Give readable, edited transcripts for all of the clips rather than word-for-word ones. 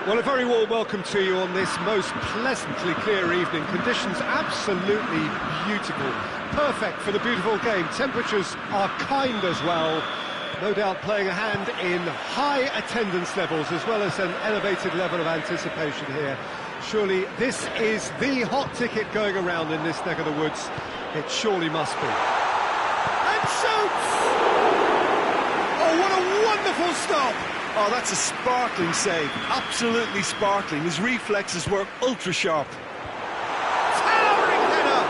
Well, a very warm welcome to you on this most pleasantly clear evening. Conditions absolutely beautiful. Perfect for the beautiful game. Temperatures are kind as well. No doubt playing a hand in high attendance levels as well as an elevated level of anticipation here. Surely this is the hot ticket going around in this neck of the woods. It surely must be. And shoots! Oh, what a wonderful stop! Oh, that's a sparkling save. Absolutely sparkling. His reflexes were ultra-sharp. Towering header!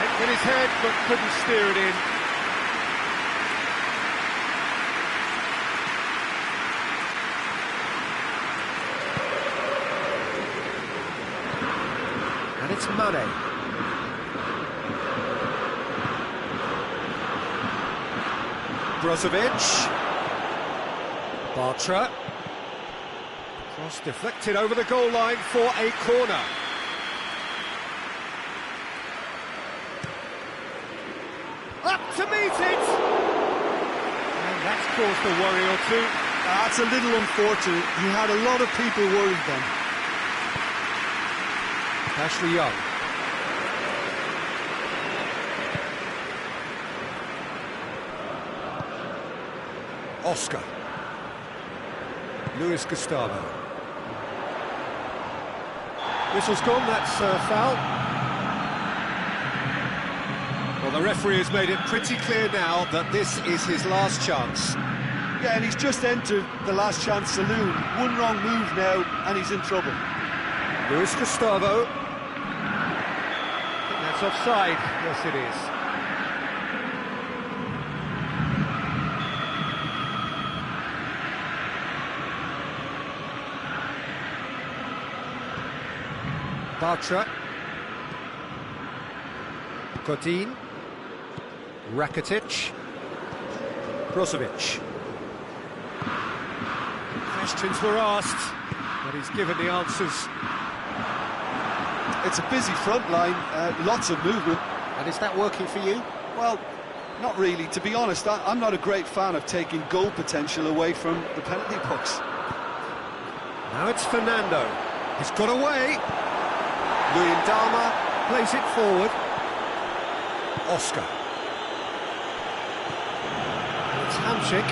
Hit with his head, but couldn't steer it in. And it's Mane. Brozovic. Bartra. Cross deflected over the goal line for a corner. Up to meet it! And that's caused a worry or two. That's a little unfortunate. He had a lot of people worried then. Ashley Young. Oscar. Luis Gustavo. Whistle's gone, that's a foul. Well, the referee has made it pretty clear now that this is his last chance. Yeah, and he's just entered the last chance saloon. One wrong move now, and he's in trouble. Luis Gustavo. I think that's offside. Yes, it is. Bartra. Godin. Rakitic. Brozovic. Questions were asked, but he's given the answers. It's a busy front line, lots of movement. And is that working for you? Well, not really. To be honest, I'm not a great fan of taking goal potential away from the penalty box. Now it's Fernando. He's got away. Luyendama plays it forward. Oscar. And it's Hamsik.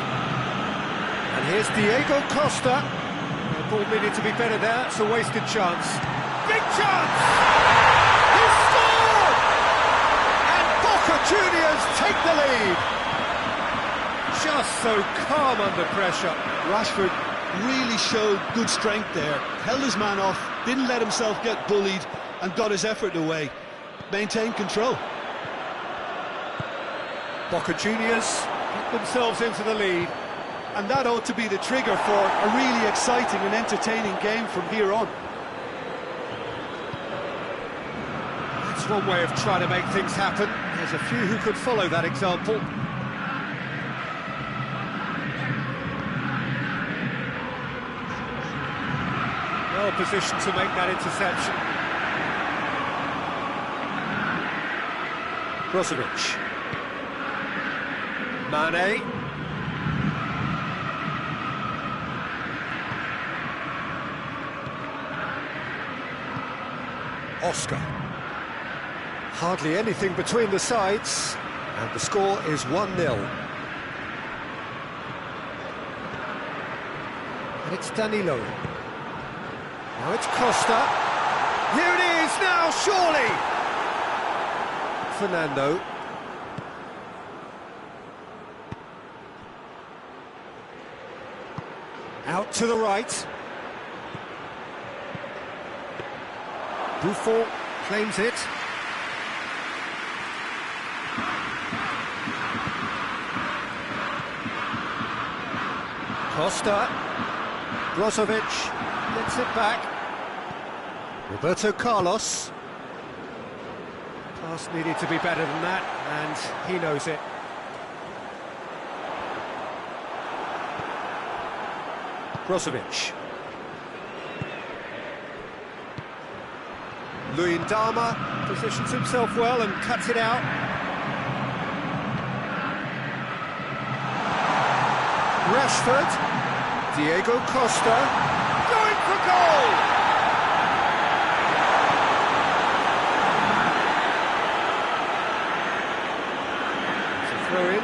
And here's Diego Costa. The ball needed to be better there. It's a wasted chance. Big chance! He scored! And Boca Juniors take the lead. Just so calm under pressure. Rashford really showed good strength there. Held his man off, didn't let himself get bullied, and got his effort away. Maintained control. Boca Juniors get themselves into the lead. And that ought to be the trigger for a really exciting and entertaining game from here on. That's one way of trying to make things happen. There's a few who could follow that example. Well positioned to make that interception. Brozovic. Mane. Oscar. Hardly anything between the sides, and the score is 1-0. And it's Danilo. Now it's Costa. Here it is now, surely! Fernando. Out to the right. Buffon claims it. Costa. Brozovic gets it back. Roberto Carlos. Pass needed to be better than that, and he knows it. Brozovic. Luyendama positions himself well and cuts it out. Rashford. Diego Costa. going for goal! It's a throw-in.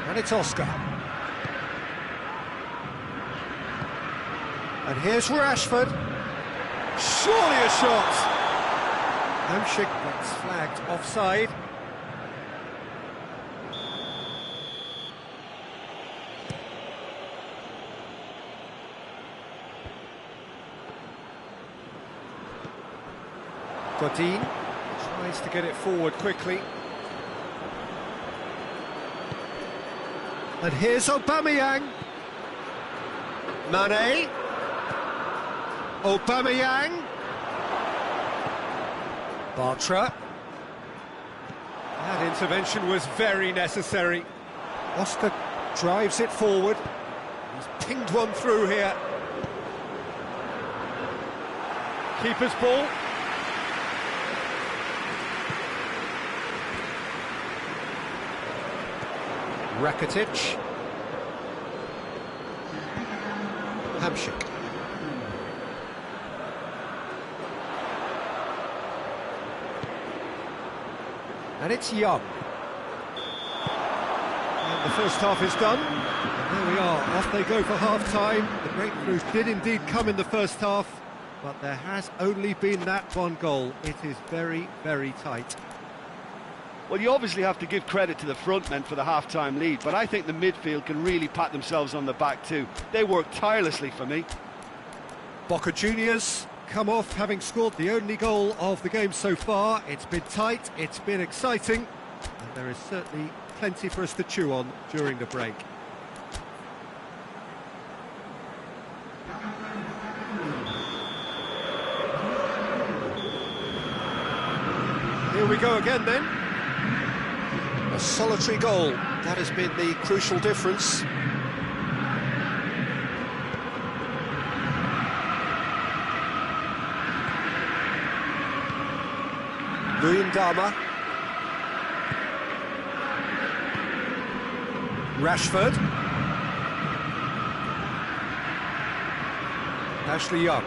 And it's Oscar. And here's Rashford. Surely a shot! Hamsik gets flagged offside. Godin tries to get it forward quickly. And here's Aubameyang. Mane. Aubameyang. Bartra. That intervention was very necessary. Oscar drives it forward. He's pinged one through here. Keeper's ball. Rakitic. Hamsik. And it's Young. And the first half is done. And there we are, off they go for half-time. The breakthroughs did indeed come in the first half, but there has only been that one goal. It is very, very tight. Well, you obviously have to give credit to the front men for the half-time lead, but I think the midfield can really pat themselves on the back too. They work tirelessly for me. Boca Juniors come off having scored the only goal of the game so far. It's been tight, it's been exciting, and there is certainly plenty for us to chew on during the break. Here we go again then. A solitary goal, that has been the crucial difference. Luyendama. Rashford. Ashley Young.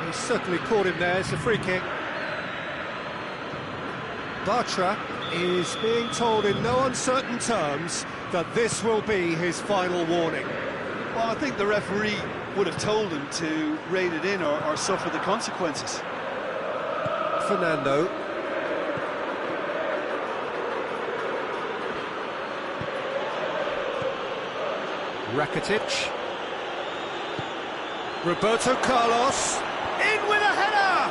He's certainly caught him there, it's a free kick. Bartra is being told in no uncertain terms that this will be his final warning. Well, I think the referee would have told him to rein it in or suffer the consequences. Fernando. Rakitic. Roberto Carlos. In with a header!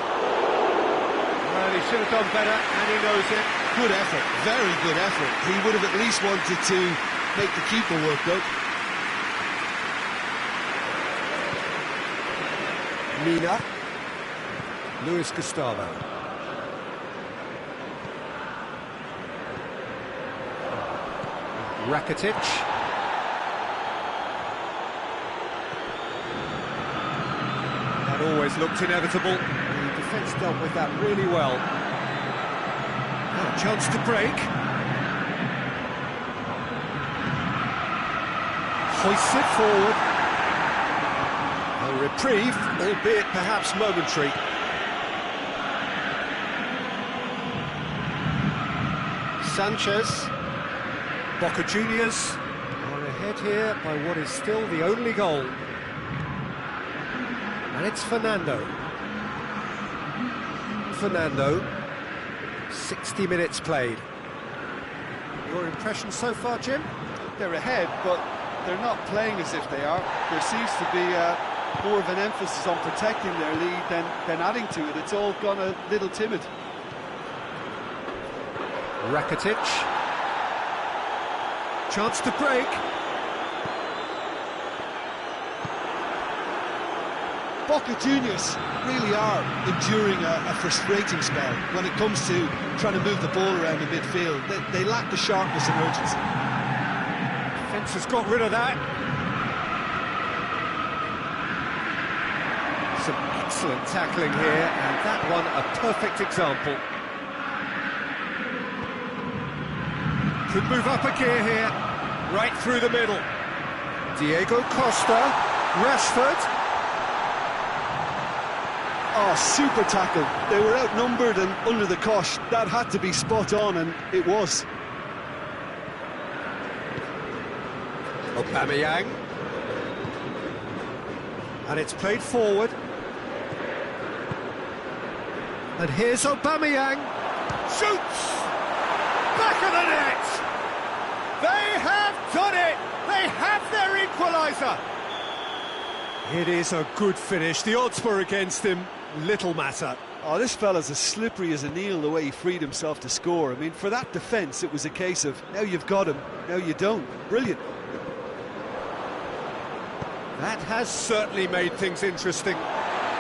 Well, he should have done better, and he knows it. Good effort, very good effort. He would have at least wanted to make the keeper work, though. Mina. Luis Gustavo. Rakitic. That always looked inevitable. The defence dealt with that really well. Now a chance to break. Hoists it forward. A reprieve, albeit perhaps momentary. Sanchez. Boca Juniors are ahead here by what is still the only goal. And it's Fernando. Fernando, 60 minutes played. Your impression so far, Jim? They're ahead, but they're not playing as if they are. There seems to be more of an emphasis on protecting their lead than adding to it. It's all gone a little timid. Rakitic. Chance to break. Boca Juniors really are enduring a frustrating spell when it comes to trying to move the ball around in midfield. They lack the sharpness and urgency. Defence has got rid of that. Some excellent tackling here, and that one a perfect example. Could move up a gear here. Right through the middle. Diego Costa. Rashford. Oh, super tackle. They were outnumbered and under the cosh. That had to be spot on, and it was. Aubameyang. And it's played forward. And here's Aubameyang. Shoots! Back of the net! They have done it! They have their equaliser! It is a good finish. The odds were against him. Little matter. Oh, this fella's as slippery as an eel the way he freed himself to score. I mean, for that defence, it was a case of, now you've got him, now you don't. Brilliant. That has certainly made things interesting.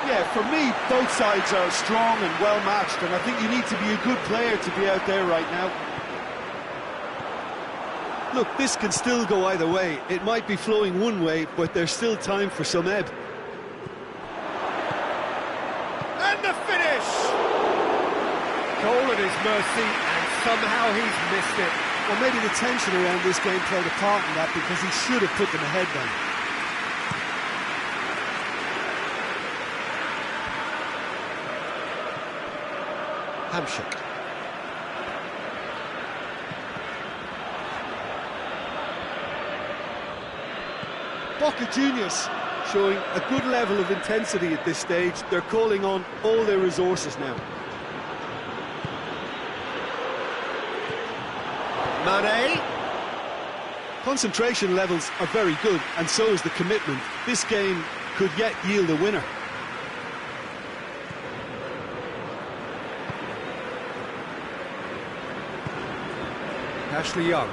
Yeah, for me, both sides are strong and well matched, and I think you need to be a good player to be out there right now. Look, this can still go either way. It might be flowing one way, but there's still time for some ebb. And the finish! Goal at his mercy, and somehow he's missed it. Well, maybe the tension around this game played a part in that, because he should have put them ahead then. Hamshik. Boca Juniors showing a good level of intensity at this stage. They're calling on all their resources now. Mane. Concentration levels are very good, and so is the commitment. This game could yet yield a winner. Ashley Young.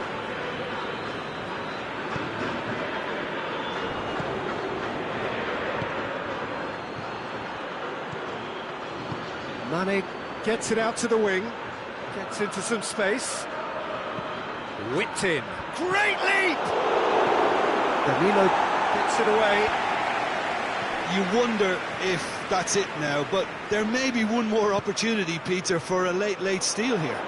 Mane gets it out to the wing, gets into some space. Whipped in. Great leap! Danilo gets it away. You wonder if that's it now, but there may be one more opportunity, Peter, for a late steal here.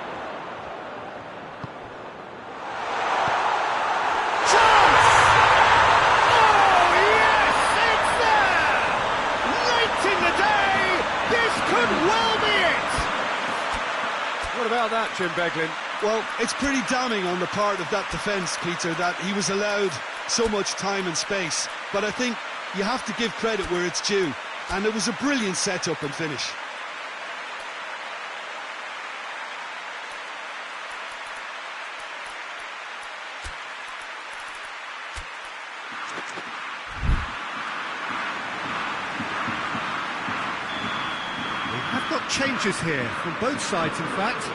What about that, Jim Beglin? Well, it's pretty damning on the part of that defence, Peter, that he was allowed so much time and space. But I think you have to give credit where it's due, and it was a brilliant setup and finish. Changes here from both sides, in fact.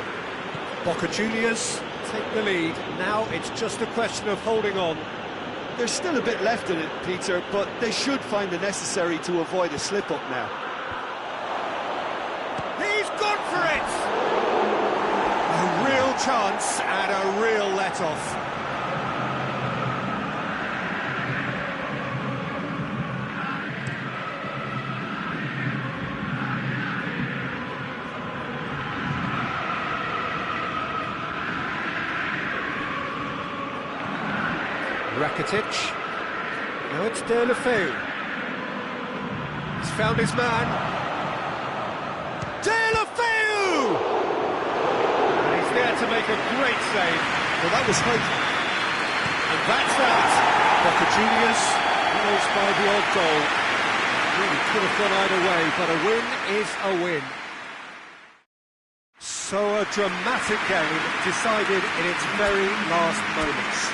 Boca Juniors take the lead. Now it's just a question of holding on. There's still a bit left in it, Peter, but they should find the necessary to avoid a slip-up now. He's gone for it! A real chance and a real let-off. Rakitic. Now it's Deulofeu. He's found his man. Deulofeu! And he's there to make a great save. Well, that was height. And that's that. Boca Juniors knows by the odd goal. Really could have gone either way, but a win is a win. So a dramatic game decided in its very last moments.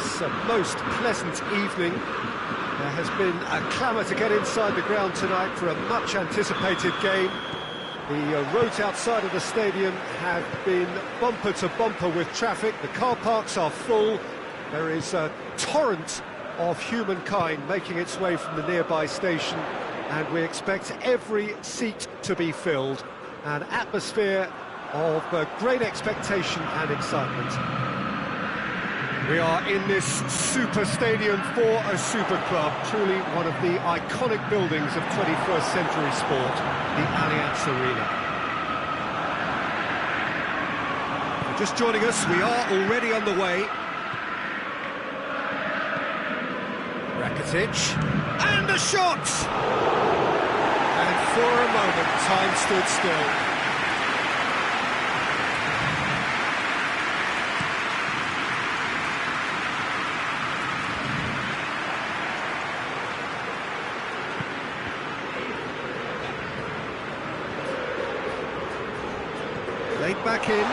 this most pleasant evening. There has been a clamour to get inside the ground tonight for a much-anticipated game. The roads outside of the stadium have been bumper to bumper with traffic. The car parks are full. There is a torrent of humankind making its way from the nearby station, and we expect every seat to be filled. An atmosphere of great expectation and excitement. We are in this super stadium for a super club, truly one of the iconic buildings of 21st century sport, the Allianz Arena. For just joining us, we are already underway. Rakitic, and a shot! And for a moment, time stood still. Laid back in,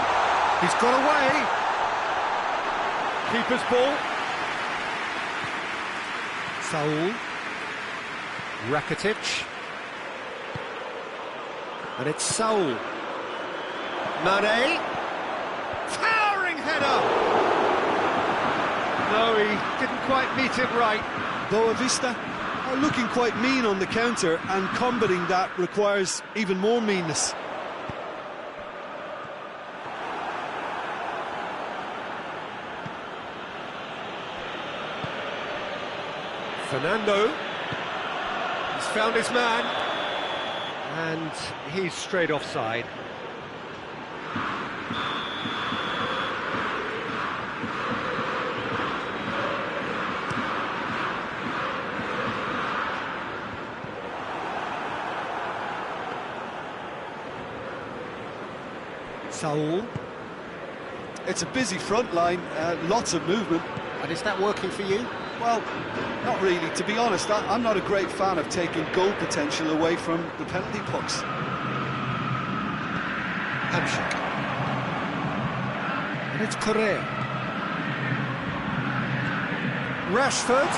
he's got away. Keeper's ball. Saul. Rakitic. And it's Saul. Mane. Towering header! No, he didn't quite meet it right. Boa Vista are looking quite mean on the counter, and combating that requires even more meanness. Fernando, he's found his man, and he's straight offside. Saul. It's a busy front line, lots of movement. And is that working for you? Well, not really. To be honest, I'm not a great fan of taking goal potential away from the penalty box. Hamsik. And it's Correa. Rashford.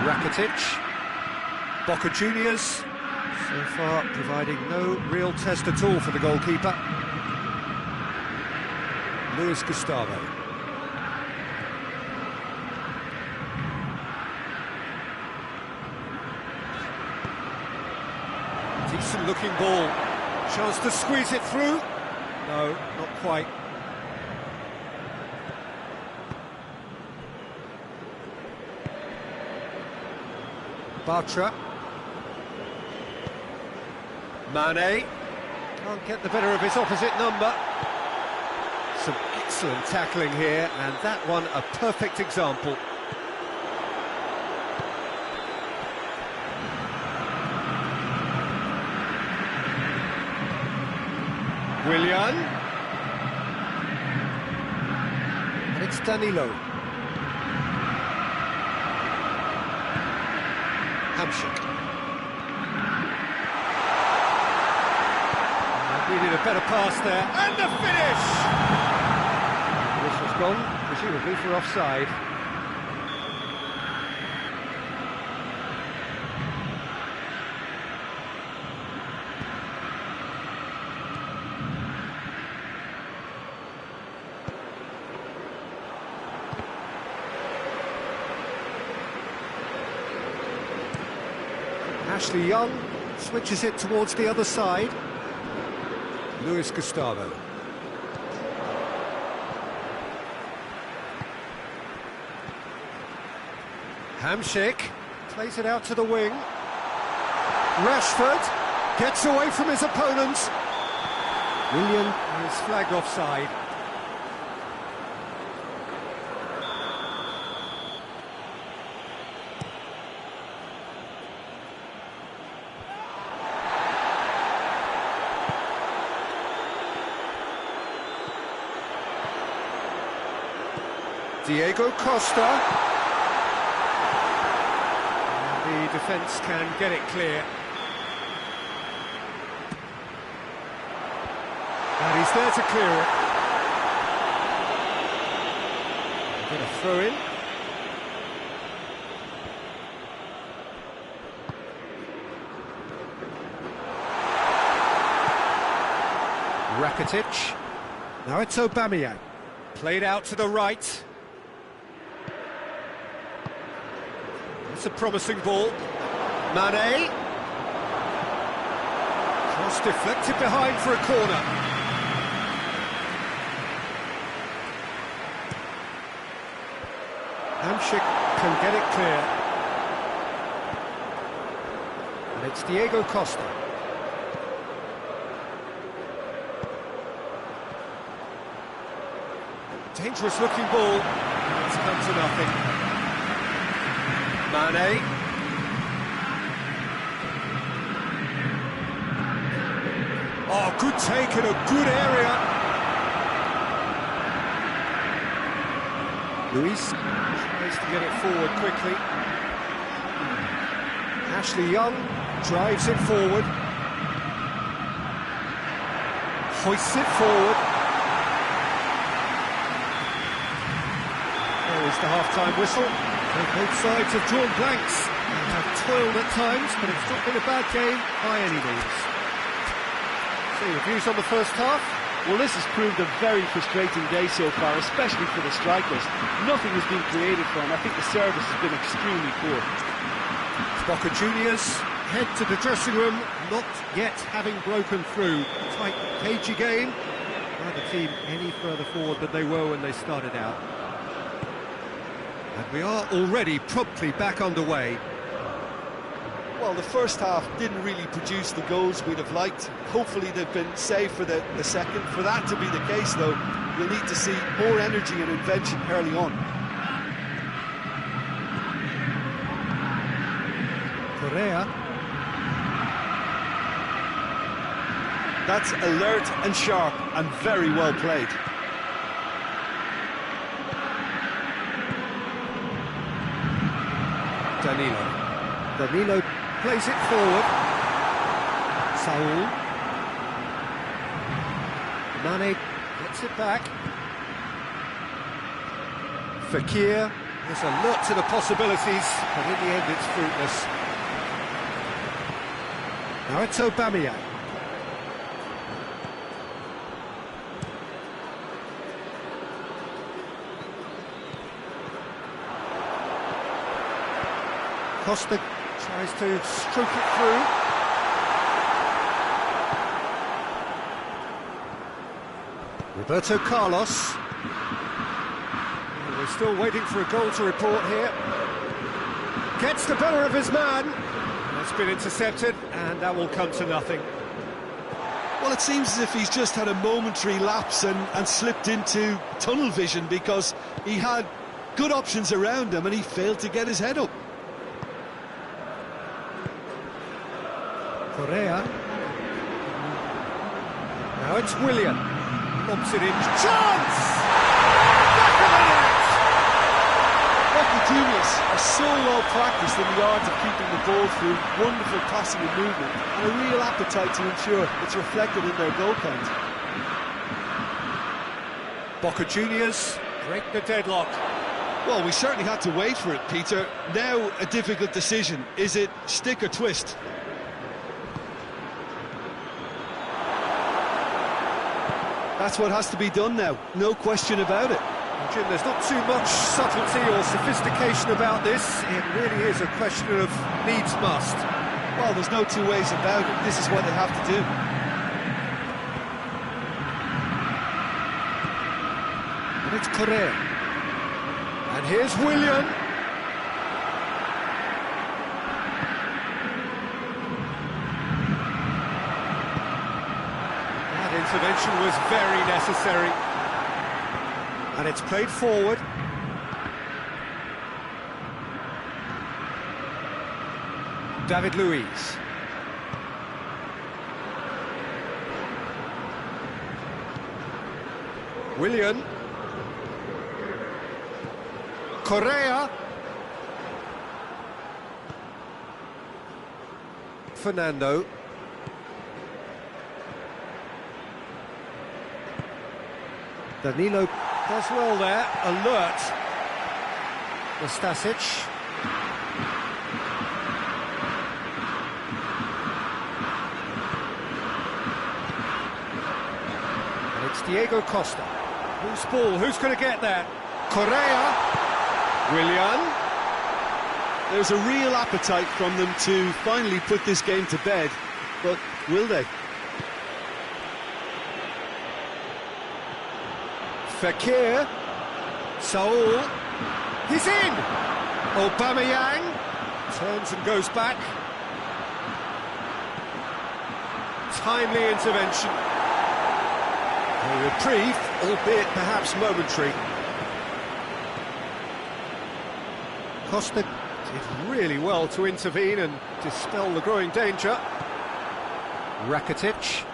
Rakitic. Boca Juniors. So far providing no real test at all for the goalkeeper. Luis Gustavo. Decent looking ball. Chance to squeeze it through. No, not quite. Bartra. Mane. Can't get the better of his opposite number. Some excellent tackling here, and that one a perfect example. Willian. And it's Danilo. Hamsik. Needed a better pass there, and the finish! This was gone, presumably for offside. Ashley Young switches it towards the other side. Luis Gustavo. Hamsik plays it out to the wing. Rashford gets away from his opponent. Willian is flagged offside. Diego Costa. And the defence can get it clear. And he's there to clear it. Get a throw in. Rakitic. Now it's Aubameyang. Played out to the right. That's a promising ball. Mane. Cross deflected behind for a corner. Hamsik can get it clear. And it's Diego Costa. Dangerous looking ball. It's come to nothing. Mane. Oh, good take in a good area. Luis tries to get it forward quickly. Ashley Young drives it forward. Hoists it forward. There is the half-time whistle. Both sides have drawn blanks and have toiled at times, but it's not been a bad game by any means. So your views on the first half? Well, this has proved a very frustrating day so far, especially for the strikers. Nothing has been created for them. I think the service has been extremely poor. Boca Juniors head to the dressing room, not yet having broken through. Tight, cagey game. Neither team any further forward than they were when they started out. And we are already promptly back underway. Well, the first half didn't really produce the goals we'd have liked. Hopefully they've been saved for the second. For that to be the case, though, you'll need to see more energy and invention early on. Correa. That's alert and sharp and very well played. Danilo plays it forward. Saul. Mane gets it back. Fekir is alert to the possibilities, but in the end it's fruitless. Now it's Aubameyang. Costa tries to stroke it through. Roberto Carlos. We're still waiting for a goal to report here. Gets the better of his man. That's been intercepted, and that will come to nothing. Well, it seems as if he's just had a momentary lapse and slipped into tunnel vision, because he had good options around him and he failed to get his head up. Correa. Now it's Willian. Lobs it in. Chance! Back of the net! Boca Juniors are so well practiced in the art of keeping the ball through, wonderful passing and movement, and a real appetite to ensure it's reflected in their goal count. Boca Juniors break the deadlock. Well, we certainly had to wait for it, Peter. Now a difficult decision. Is it stick or twist? That's what has to be done now, no question about it. Jim, there's not too much subtlety or sophistication about this. It really is a question of needs must. Well, there's no two ways about it. This is what they have to do. And it's Correa. And here's Willian. Intervention was very necessary, and it's played forward. David Luiz. Willian. Correa. Fernando. Danilo does well there, alert. Nastasic. And it's Diego Costa. Who's ball? Who's going to get there? Correa. Willian. There's a real appetite from them to finally put this game to bed, but will they? Fekir. Saul. He's in! Aubameyang turns and goes back. Timely intervention. A reprieve, albeit perhaps momentary. Costa did really well to intervene and dispel the growing danger. Rakitic.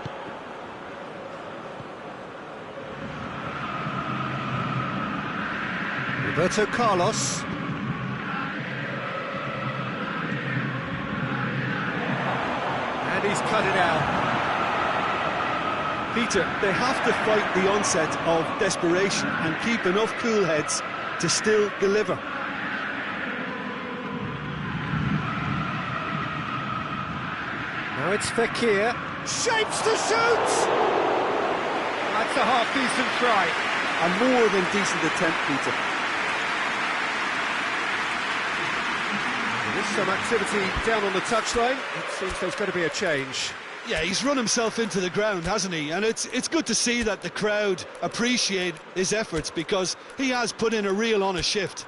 Roberto Carlos. And he's cut it out. Peter, they have to fight the onset of desperation and keep enough cool heads to still deliver. Now it's Fekir. Shapes to shoot! That's a half-decent try. A more than decent attempt, Peter. There's some activity down on the touchline. It seems there's going to be a change. Yeah, he's run himself into the ground, hasn't he? And it's good to see that the crowd appreciate his efforts, because he has put in a real honest shift.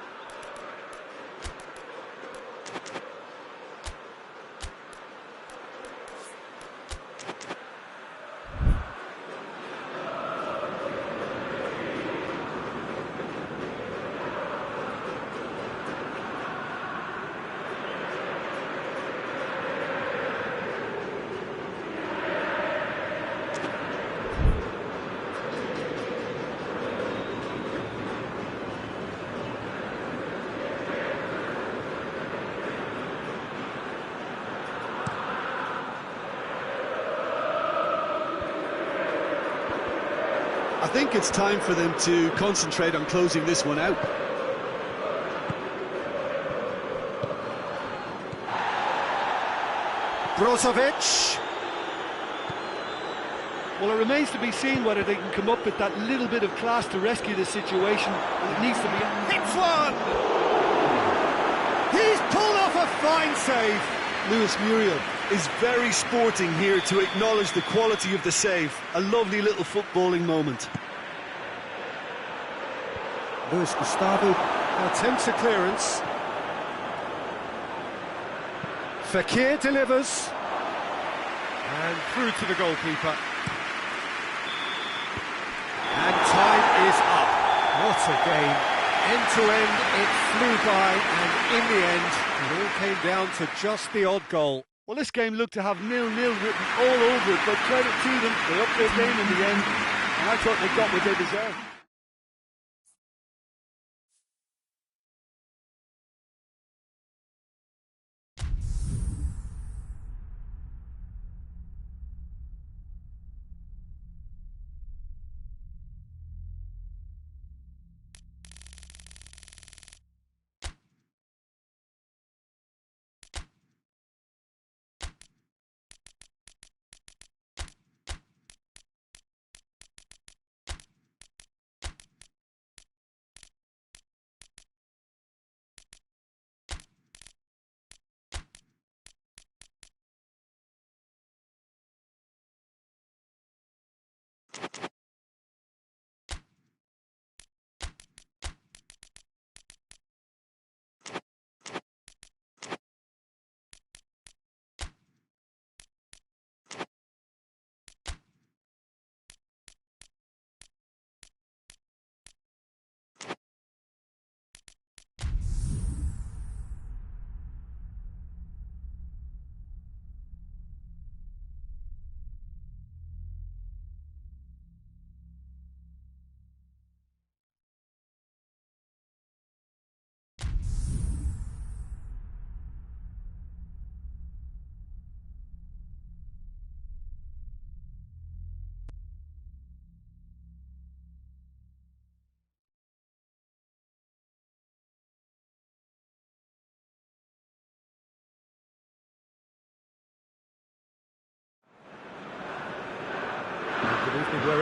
I think it's time for them to concentrate on closing this one out. Brozovic. Well, it remains to be seen whether they can come up with that little bit of class to rescue the situation. It needs to be... Hits one! He's pulled off a fine save. Luis Muriel is very sporting here to acknowledge the quality of the save. A lovely little footballing moment. Luis Gustavo attempts a clearance. Fekir delivers. And through to the goalkeeper. And time is up. What a game. End to end, it flew by, and in the end, it all came down to just the odd goal. Well, this game looked to have 0-0 written all over it, but credit to them, they upped their game in the end, and I thought they got what they deserved.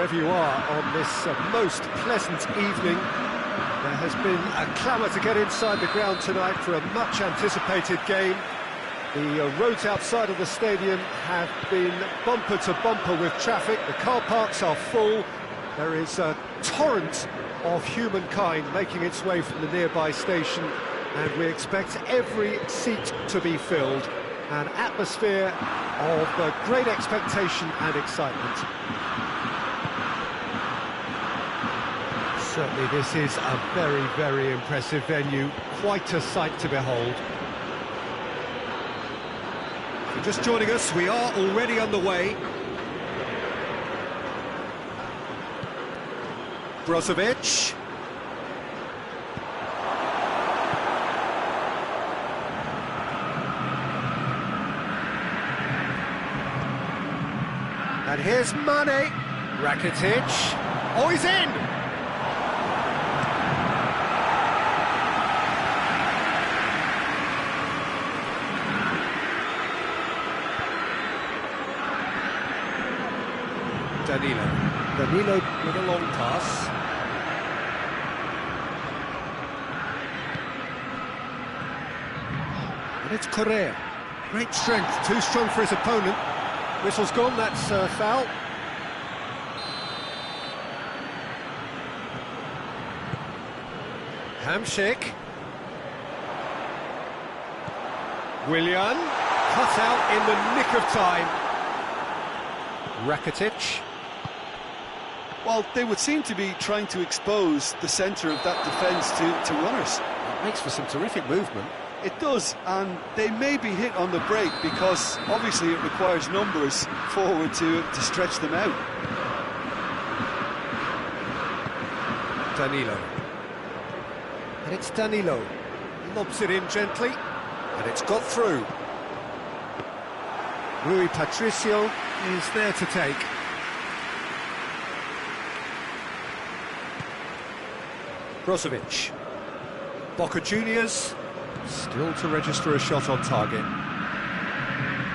wherever you are on this most pleasant evening. There has been a clamour to get inside the ground tonight for a much-anticipated game. The roads outside of the stadium have been bumper to bumper with traffic. The car parks are full. There is a torrent of humankind making its way from the nearby station, and we expect every seat to be filled. An atmosphere of great expectation and excitement. Certainly this is a very, very impressive venue. Quite a sight to behold. If you're just joining us, we are already underway. Brozovic. And here's Mane. Rakitic. Oh, he's in! Danilo with a long pass. And it's Correa. Great strength, too strong for his opponent. Whistle's gone, that's foul. Hamsik. Willian. Cut out in the nick of time. Rakitic. Well, they would seem to be trying to expose the centre of that defence to runners. It makes for some terrific movement. It does, and they may be hit on the break because obviously it requires numbers forward to stretch them out. Danilo. And it's Danilo. Lobs it in gently, and it's got through. Rui Patricio is there to take. Brozovic. Boca Juniors, still to register a shot on target.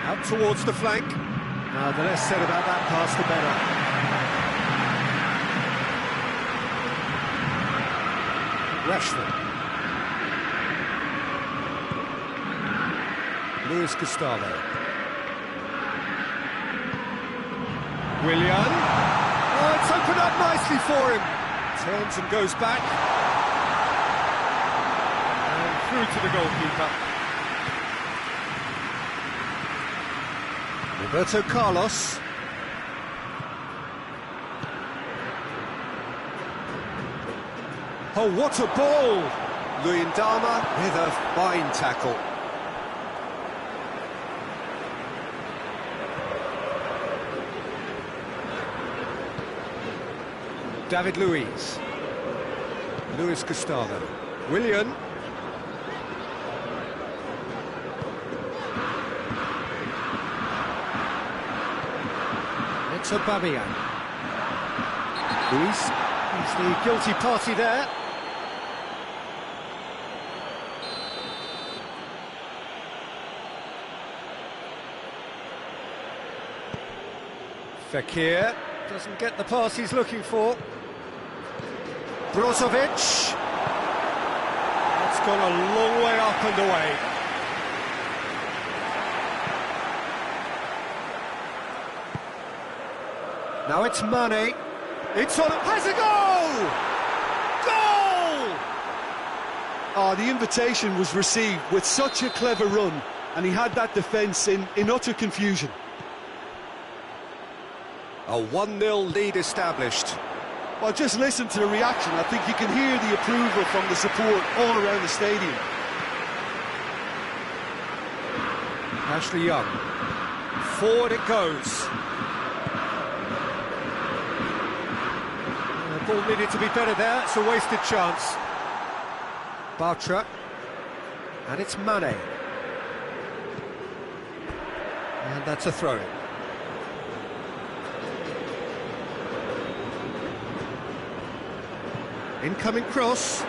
Out towards the flank. Now, the less said about that pass, the better. Rashford. Luis Gustavo. Willian. Oh, it's opened up nicely for him. Turns and goes back. And through to the goalkeeper. Roberto Carlos. Oh, what a ball! Luyendama with a fine tackle. David Luiz. Luis Gustavo. Willian. It's Aubameyang. Luiz. He's the guilty party there. Fekir doesn't get the pass he's looking for. Brozovic. That's gone a long way up and away. Now it's Mane. It's on. Has a goal! Goal! Oh, the invitation was received with such a clever run, and he had that defence in utter confusion. A 1-0 lead established. Well, just listen to the reaction. I think you can hear the approval from the support all around the stadium. Ashley Young. Forward it goes. The ball needed to be better there. It's a wasted chance. Bartra. And it's Mane. And that's a throw-in. Incoming cross. And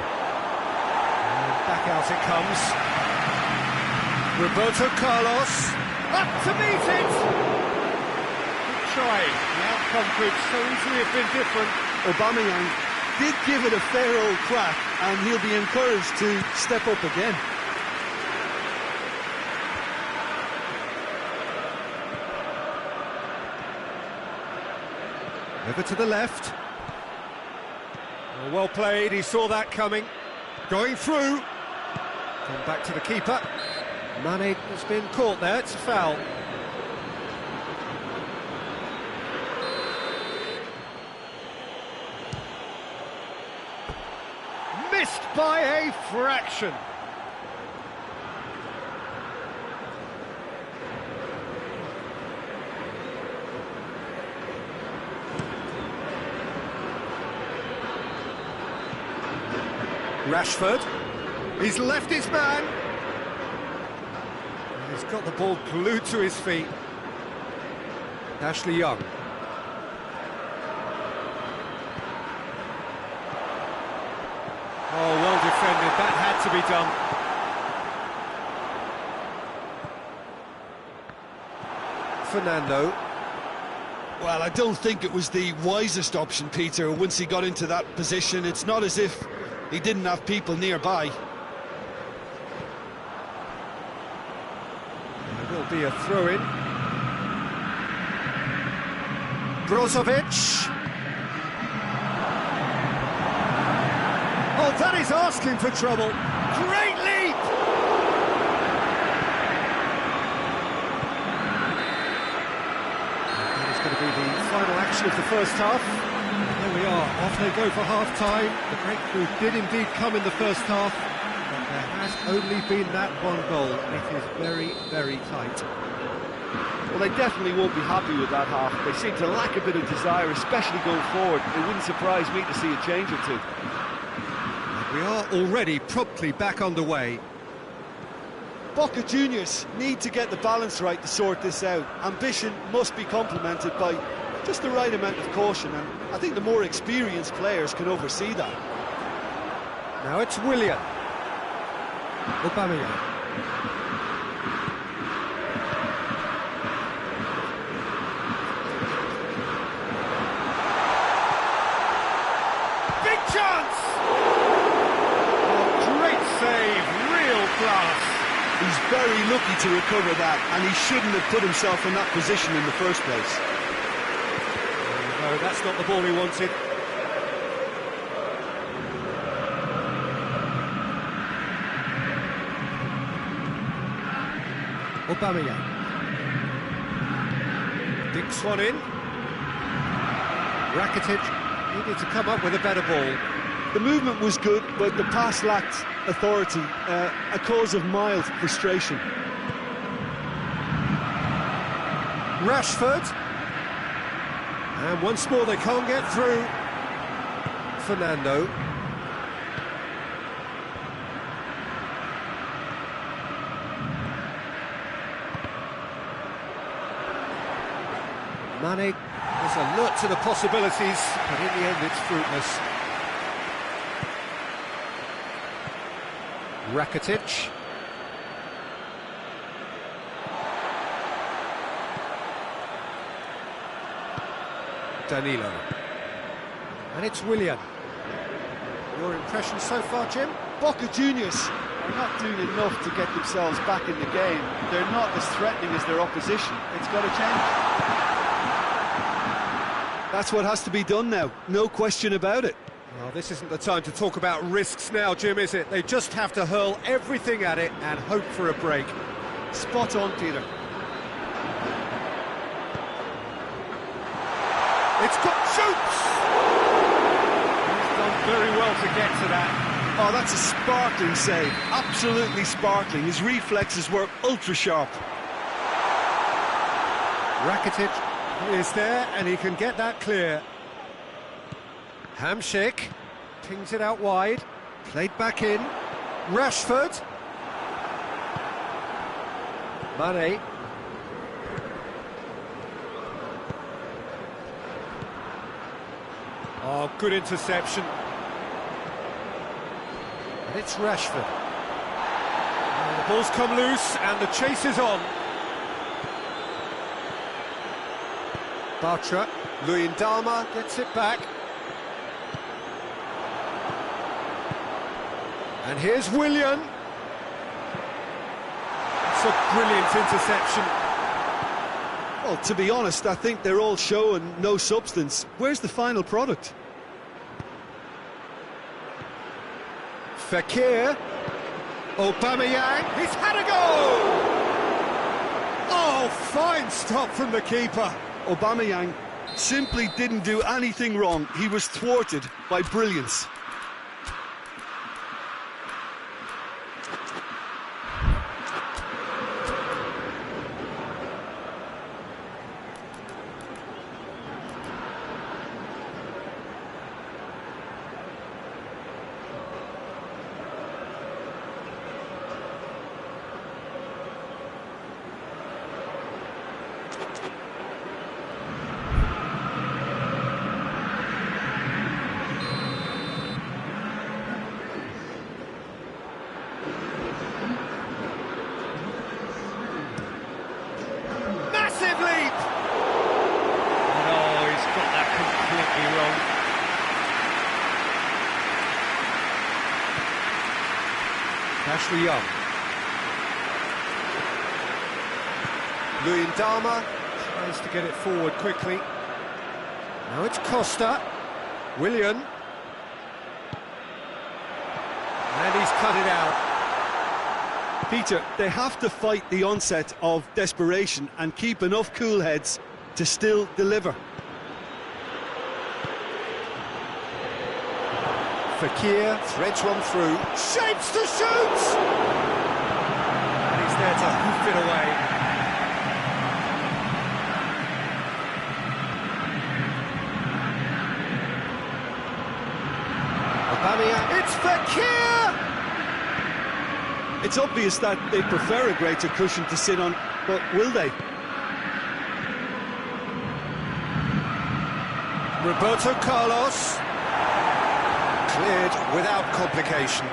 back out it comes. Roberto Carlos. Up to meet it! trying. The outcome could so easily have been different. Aubameyang did give it a fair old crack, and he'll be encouraged to step up again. Over to the left. Oh, well played, he saw that coming. Going through. Come back to the keeper. Mane has been caught there, it's a foul. Missed by a fraction. Rashford, he's left his man. He's got the ball glued to his feet. Ashley Young. Oh, well defended, that had to be done. Fernando. Well, I don't think it was the wisest option, Peter, once he got into that position. It's not as if he didn't have people nearby. There will be a throw-in. Brozovic. Oh, that is asking for trouble. Great leap! That is going to be the final action of the first half. There we are, off they go for half-time. The breakthrough did indeed come in the first half, but there has only been that one goal. It is very, very tight. Well, they definitely won't be happy with that half. They seem to lack a bit of desire, especially going forward. It wouldn't surprise me to see a change or two. We are already promptly back underway. Boca Juniors need to get the balance right to sort this out. Ambition must be complemented by just the right amount of caution, and I think the more experienced players can oversee that. Now it's Willian. Aubameyang. Big chance! Oh, great save, real class. He's very lucky to recover that, and he shouldn't have put himself in that position in the first place. No, that's not the ball he wanted. Aubameyang. Dinks one in. Rakitic needed to come up with a better ball. The movement was good, but the pass lacked authority, a cause of mild frustration. Rashford. And once more they can't get through. Fernando. Mane is alert to the possibilities, but in the end it's fruitless. Rakitic. Danilo. And it's Willian. Your impression so far, Jim? Boca Juniors They're not doing enough to get themselves back in the game. They're not as threatening as their opposition. It's got to change. That's what has to be done now, no question about it. Well, this isn't the time to talk about risks now, Jim, is it? They just have to hurl everything at it and hope for a break. Spot on, Peter. It's got shoots! He's done very well to get to that. Oh, that's a sparkling save, absolutely sparkling. His reflexes were ultra sharp. Rakitic is there and he can get that clear. Hamsik pings it out wide, played back in. Rashford. Mane. Oh, good interception. And it's Rashford. And the ball's come loose and the chase is on. Bartra, Luyendama gets it back. And here's Willian. It's a brilliant interception. Well, to be honest, I think they're all show and no substance. Where's the final product? Fekir. Aubameyang. He's had a goal! Oh, fine stop from the keeper. Aubameyang simply didn't do anything wrong. He was thwarted by brilliance. Ashley Young. Luyendama tries to get it forward quickly. Now it's Costa. Willian. And he's cut it out. Peter, they have to fight the onset of desperation and keep enough cool heads to still deliver. Fekir threads one through, shapes to shoot! And he's there to hoof it away. Aubameyang, it's Fekir! It's obvious that they prefer a greater cushion to sit on, but will they? Roberto Carlos. Cleared without complication.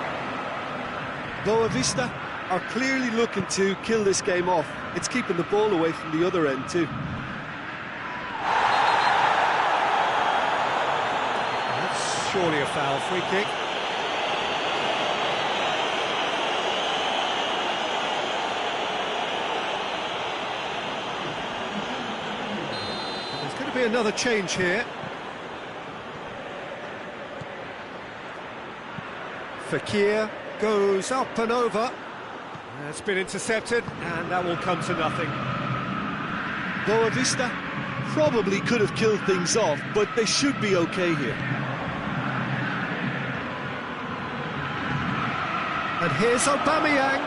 Boavista are clearly looking to kill this game off. It's keeping the ball away from the other end too. That's surely a foul. Free kick. There's going to be another change here. Fekir goes up and over. It's been intercepted, and that will come to nothing. Boavista probably could have killed things off, but they should be okay here. And here's Aubameyang.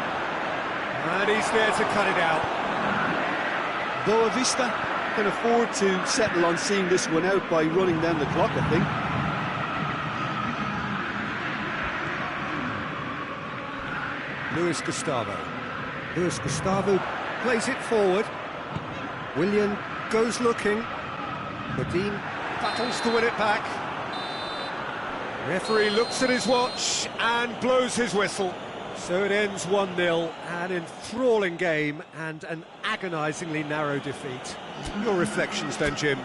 And he's there to cut it out. Boavista can afford to settle on seeing this one out by running down the clock, I think. Luis Gustavo. Luis Gustavo plays it forward. Willian goes looking. Godin battles to win it back. Referee looks at his watch and blows his whistle. So it ends 1-0, an enthralling game and an agonisingly narrow defeat. Your reflections then, Jim?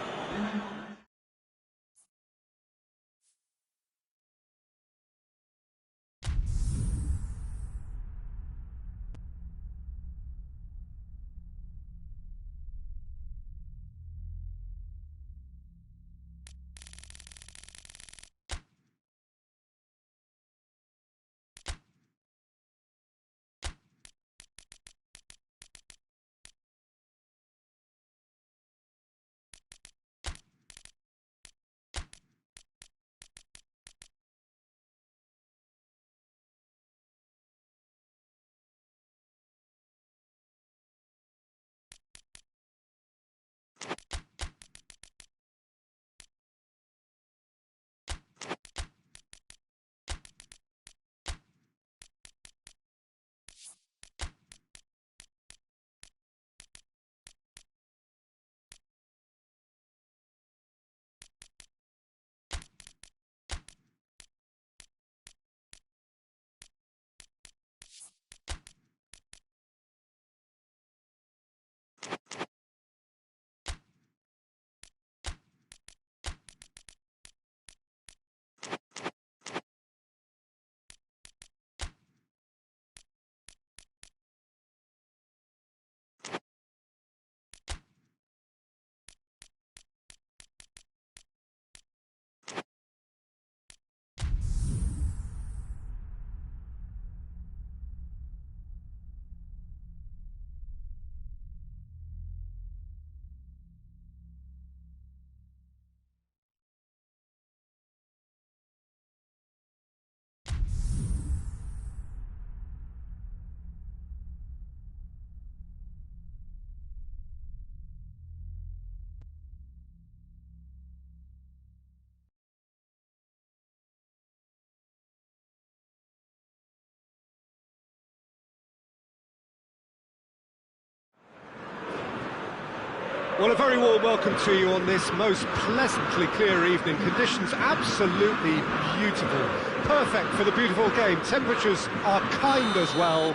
Well, a very warm welcome to you on this most pleasantly clear evening. Conditions absolutely beautiful. Perfect for the beautiful game. Temperatures are kind as well.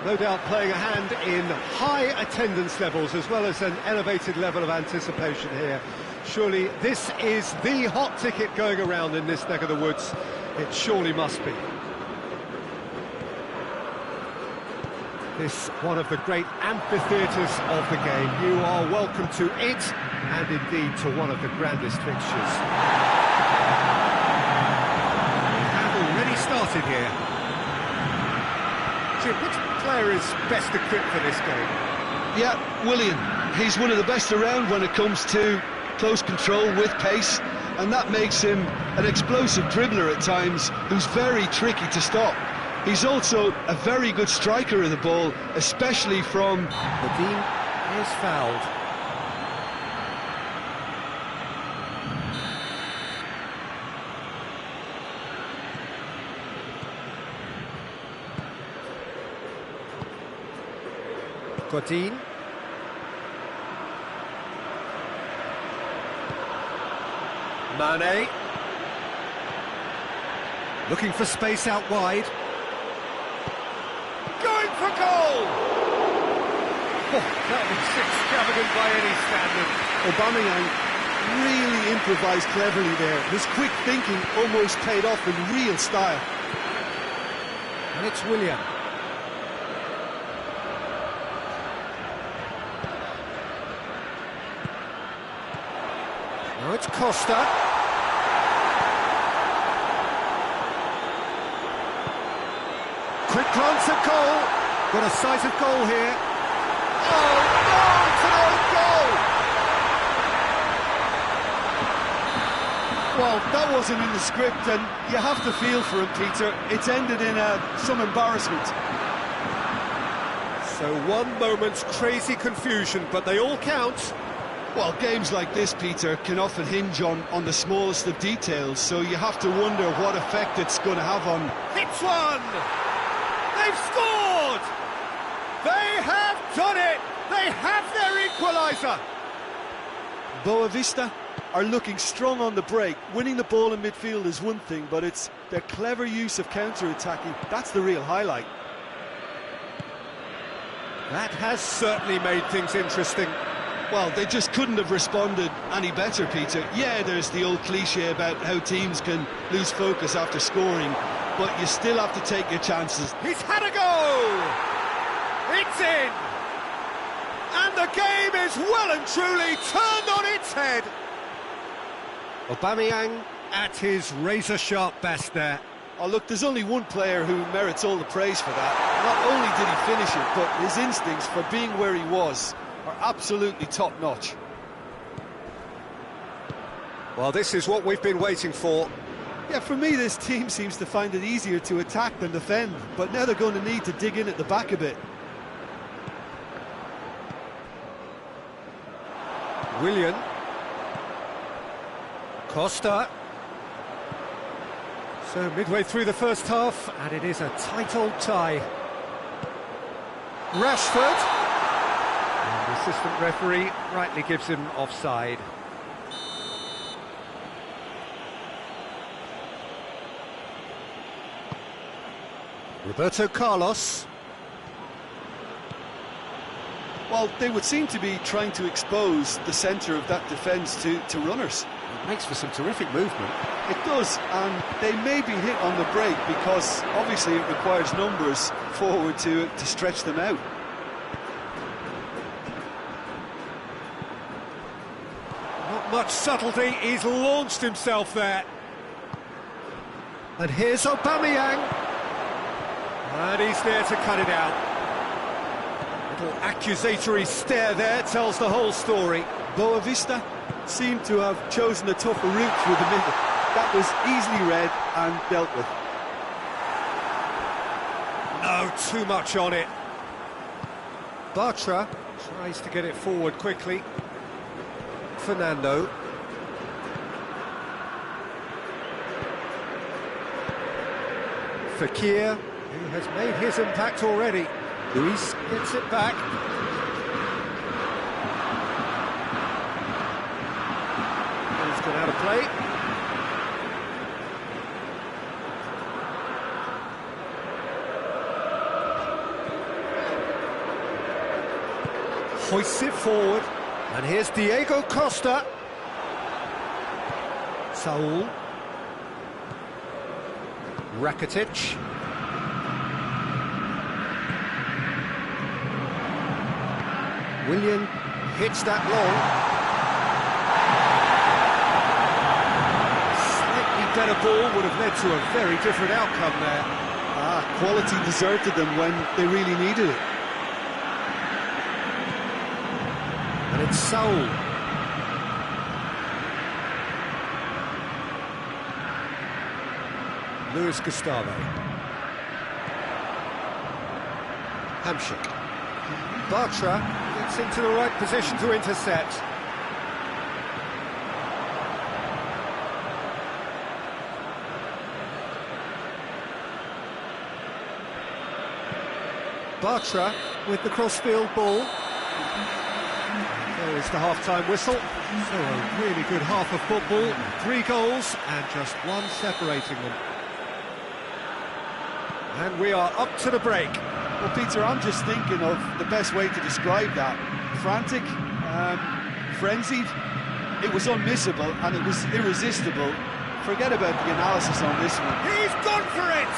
No doubt playing a hand in high attendance levels as well as an elevated level of anticipation here. Surely this is the hot ticket going around in this neck of the woods. It surely must be. This one of the great amphitheatres of the game. You are welcome to it, and indeed to one of the grandest fixtures. We have already started here. Jim, which player is best equipped for this game? Yeah, Willian. He's one of the best around when it comes to close control with pace, and that makes him an explosive dribbler at times who's very tricky to stop. He's also a very good striker of the ball, especially from... The Dean is fouled. Godin. Mane. Looking for space out wide. Going for goal! Oh, that was extravagant by any standard. Aubameyang really improvised cleverly there. His quick thinking almost paid off in real style. And it's Willian. Now it's Costa. Quick glance at goal. Got a sight of goal here. Oh, no, it's an own goal! Well, that wasn't in the script, and you have to feel for him, Peter. It's ended in some embarrassment. So one moment's crazy confusion, but they all count. Well, games like this, Peter, can often hinge on the smallest of details, so you have to wonder what effect it's going to have on... It's one! They've scored! They have done it! They have their equaliser! Boavista are looking strong on the break. Winning the ball in midfield is one thing, but it's their clever use of counter-attacking. That's the real highlight. That has certainly made things interesting. Well, they just couldn't have responded any better, Peter. Yeah, there's the old cliche about how teams can lose focus after scoring, but you still have to take your chances. He's had a go! It's in! And the game is well and truly turned on its head. Aubameyang at his razor-sharp best there. Oh, look, there's only one player who merits all the praise for that. Not only did he finish it, but his instincts for being where he was are absolutely top-notch. Well, this is what we've been waiting for. Yeah, for me, this team seems to find it easier to attack than defend, but now they're going to need to dig in at the back a bit. Willian. Costa. So midway through the first half, and it is a tight old tie. Rashford. And the assistant referee rightly gives him offside. Roberto Carlos. Well, they would seem to be trying to expose the centre of that defence to runners. It makes for some terrific movement. It does, and they may be hit on the break because obviously it requires numbers forward to stretch them out. Not much subtlety, he's launched himself there. And here's Aubameyang. And he's there to cut it out. Little accusatory stare there tells the whole story. Boavista seemed to have chosen a tougher route through the middle. That was easily read and dealt with. No, too much on it. Bartra tries to get it forward quickly. Fernando. Fekir, who has made his impact already. Luis gets it back. play. Hoists it forward, and here's Diego Costa. Saul. Rakitic. Willian hits that long. Slightly better ball would have led to a very different outcome there. Quality deserted them when they really needed it. And it's Saul. Luis Gustavo. Hamsik. Bartra gets into the right position to intercept. Bartra with the cross-field ball. There is the half-time whistle. So a really good half of football. 3 goals and just one separating them. And we are up to the break. Well, Peter, I'm just thinking of the best way to describe that. Frantic, frenzied. It was unmissable and it was irresistible. Forget about the analysis on this one. He's gone for it!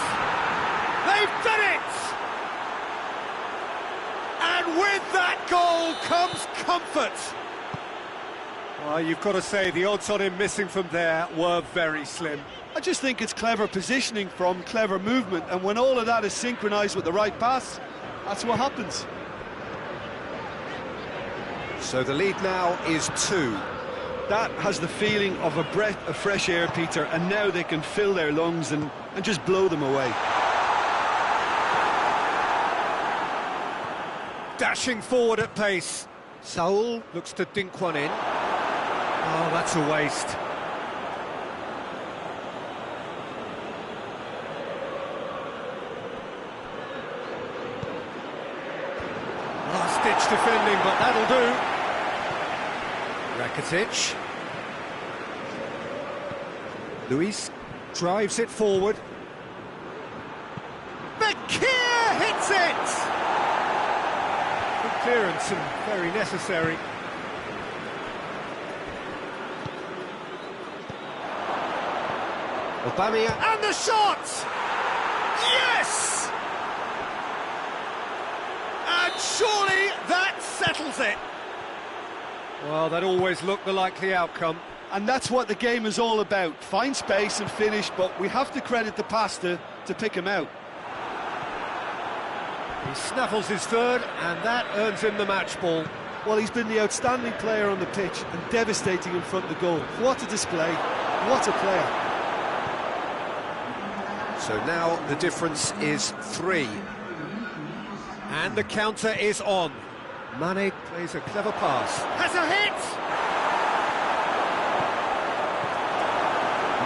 They've done it! And with that goal comes comfort. Well, you've got to say the odds on him missing from there were very slim. I just think it's clever positioning from clever movement, and when all of that is synchronised with the right pass, that's what happens. So the lead now is 2. That has the feeling of a breath of fresh air, Peter, and now they can fill their lungs and just blow them away. Dashing forward at pace. Saul looks to dink one in. Oh, that's a waste. Last-ditch defending, but that'll do. Rakitic. Luis drives it forward. Bekir hits it! Good clearance and very necessary. Aubameyang, and the shot! Yes! And surely that settles it. Well, that always looked the likely outcome. And that's what the game is all about. Find space and finish, but we have to credit the passer to pick him out. He snaffles his third, and that earns him the match ball. Well, he's been the outstanding player on the pitch and devastating in front of the goal. What a display, what a player. So now the difference is 3. And the counter is on. Mane plays a clever pass. Has a hit!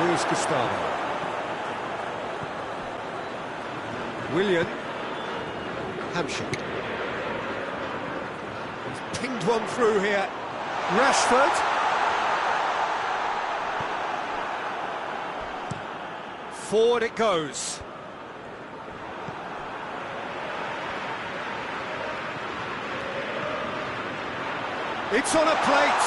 Luis Gustavo. Willian. Hamsik. He's pinged one through here. Rashford. Forward it goes. It's on a plate.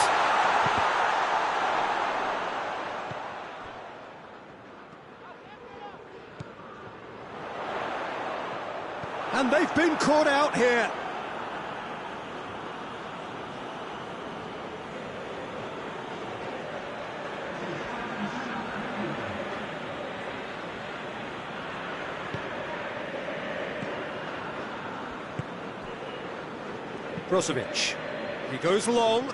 And they've been caught out here. Brozovic. He goes long.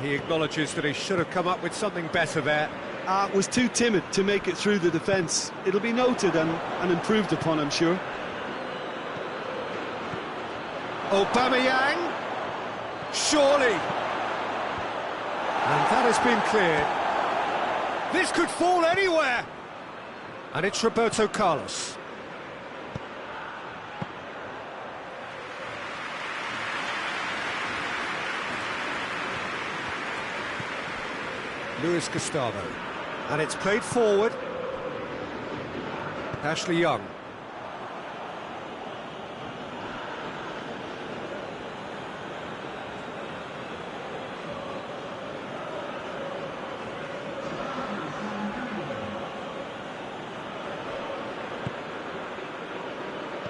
He acknowledges that he should have come up with something better there. Was too timid to make it through the defence. It'll be noted and improved upon, I'm sure. Aubameyang. Surely. And that has been cleared. This could fall anywhere. And it's Roberto Carlos. Luis Gustavo. And it's played forward. Ashley Young.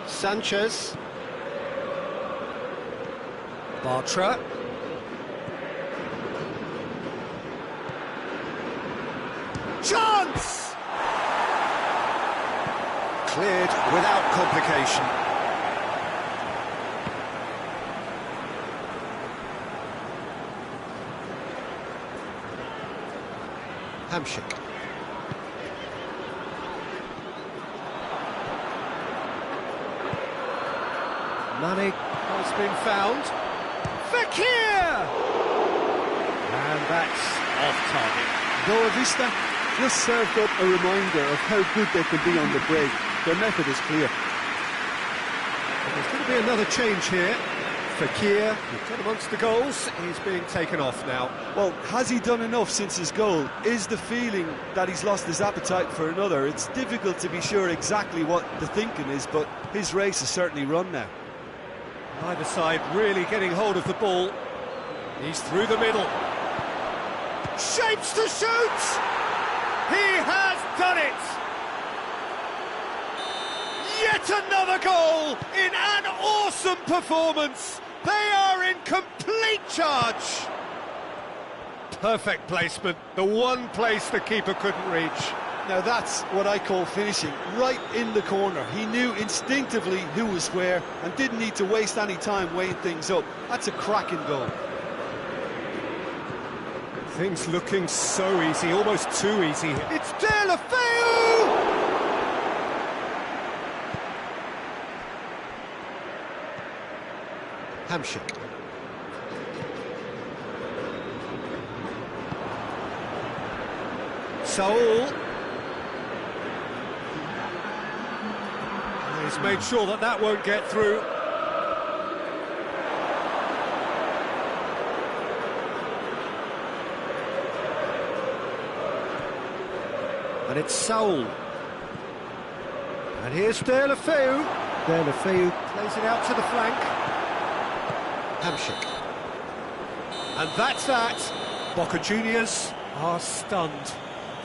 Sanchez. Bartra. Chance! Cleared without complication. Hamshik. Mane has been found. Fekir! And that's off target. Boa Vista just served up a reminder of how good they can be on the break. Their method is clear. There's going to be another change here. Fekir, who's got amongst the goals, is being taken off now. Well, has he done enough since his goal? Is the feeling that he's lost his appetite for another? It's difficult to be sure exactly what the thinking is, but his race is certainly run now. Either side really getting hold of the ball. He's through the middle. Shapes to shoot! He has done it! Yet another goal in an awesome performance. They are in complete charge. Perfect placement, the one place the keeper couldn't reach. Now that's what I call finishing, right in the corner. He knew instinctively who was where and didn't need to waste any time weighing things up. That's a cracking goal. Things looking so easy, almost too easy. It's Deulofeu! Hamshik. Saul. He's made sure that that won't get through. And it's Saul. And here's Deulofeu. Deulofeu plays it out to the flank. Hamshik. And that's that. Boca Juniors are stunned.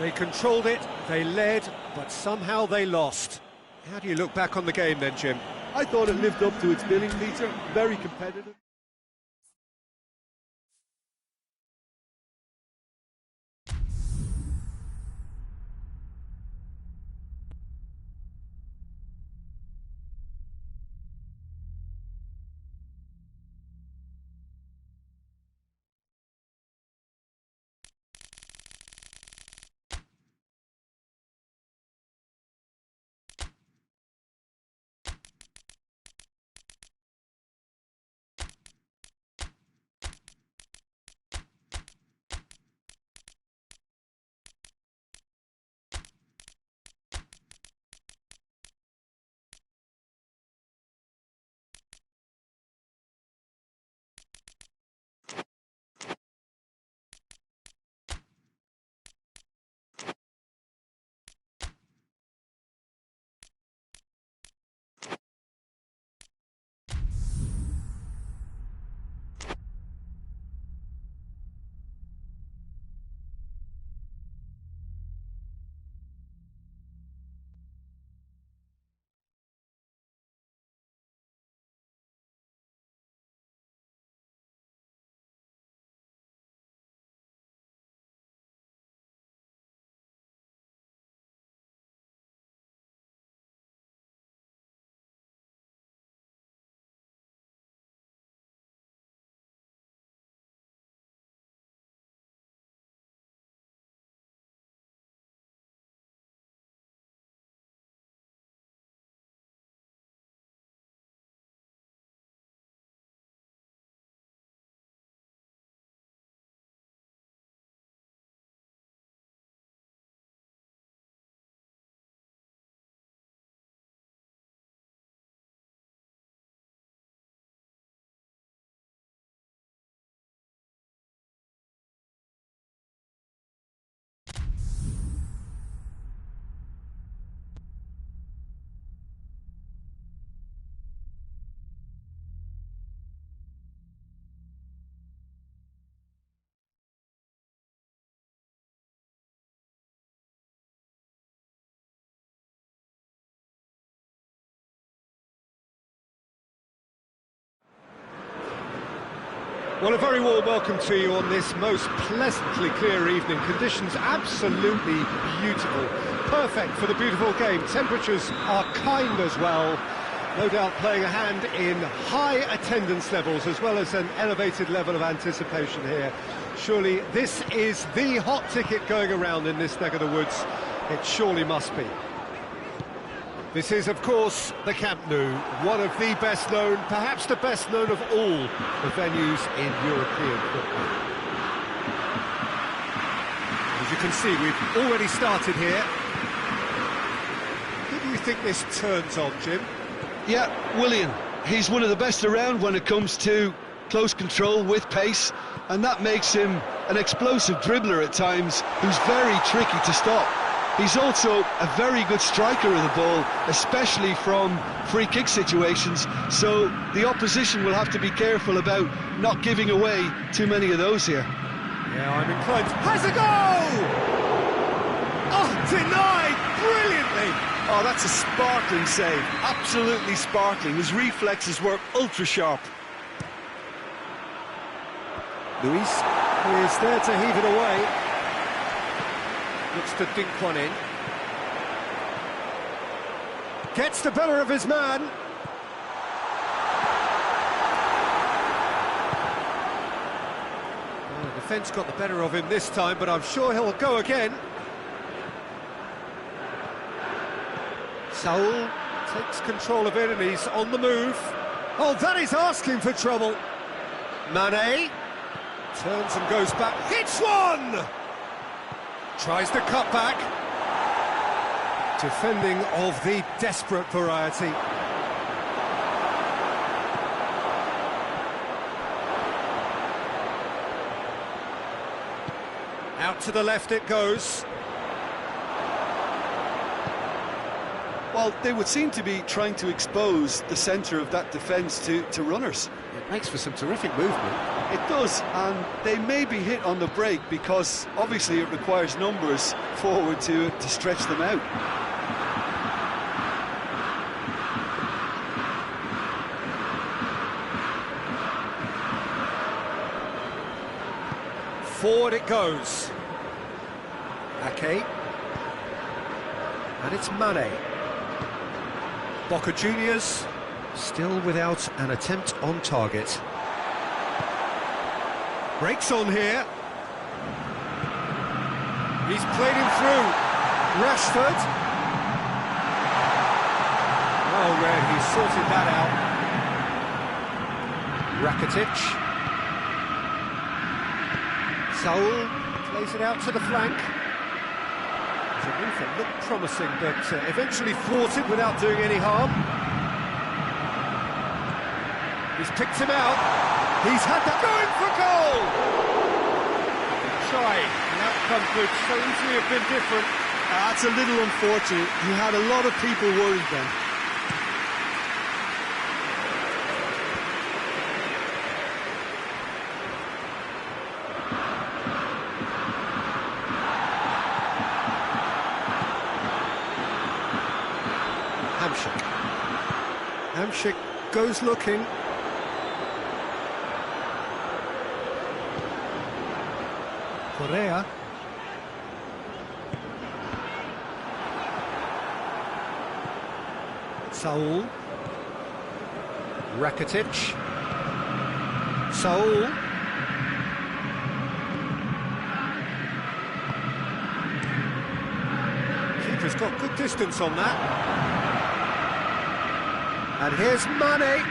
They controlled it, they led, but somehow they lost. How do you look back on the game then, Jim? I thought it lived up to its billing, Peter. Very competitive. Well, a very warm welcome to you on this most pleasantly clear evening. Conditions absolutely beautiful. Perfect for the beautiful game. Temperatures are kind as well. No doubt playing a hand in high attendance levels as well as an elevated level of anticipation here. Surely this is the hot ticket going around in this neck of the woods. It surely must be. This is, of course, the Camp Nou, one of the best known, perhaps the best known of all the venues in European football. As you can see, we've already started here. Who do you think this turns on, Jim? Yeah, Willian. He's one of the best around when it comes to close control with pace, and that makes him an explosive dribbler at times who's very tricky to stop. He's also a very good striker of the ball, especially from free kick situations, so the opposition will have to be careful about not giving away too many of those here. Yeah, I'm inclined. Has a goal! Oh, denied brilliantly! Oh, that's a sparkling save, absolutely sparkling. His reflexes were ultra-sharp. Luis is there to heave it away. Looks to dink one in. Gets the better of his man. Well, the defence got the better of him this time, but I'm sure he'll go again. Saul takes control of it and he's on the move. Oh, that is asking for trouble. Mane turns and goes back. Hits one! Tries the cut back. Defending of the desperate variety. Out to the left it goes. Well, they would seem to be trying to expose the centre of that defence to runners. It makes for some terrific movement. It does, and they may be hit on the break because obviously it requires numbers forward to stretch them out. Forward it goes. Ake. And it's Mane. Boca Juniors still without an attempt on target. Breaks on here. He's played him through. Rashford. Oh, Red, he's sorted that out. Rakitic. Saul plays it out to the flank. It looked promising, but eventually thwarted without doing any harm. He's picked him out. He's had that going for goal! Try. The outcome could so easily have been different. That's a little unfortunate. He had a lot of people worried then. Hamšík goes looking. Correa. Saul. Rakitic. Saul. Keeper's got good distance on that. And here's Mane.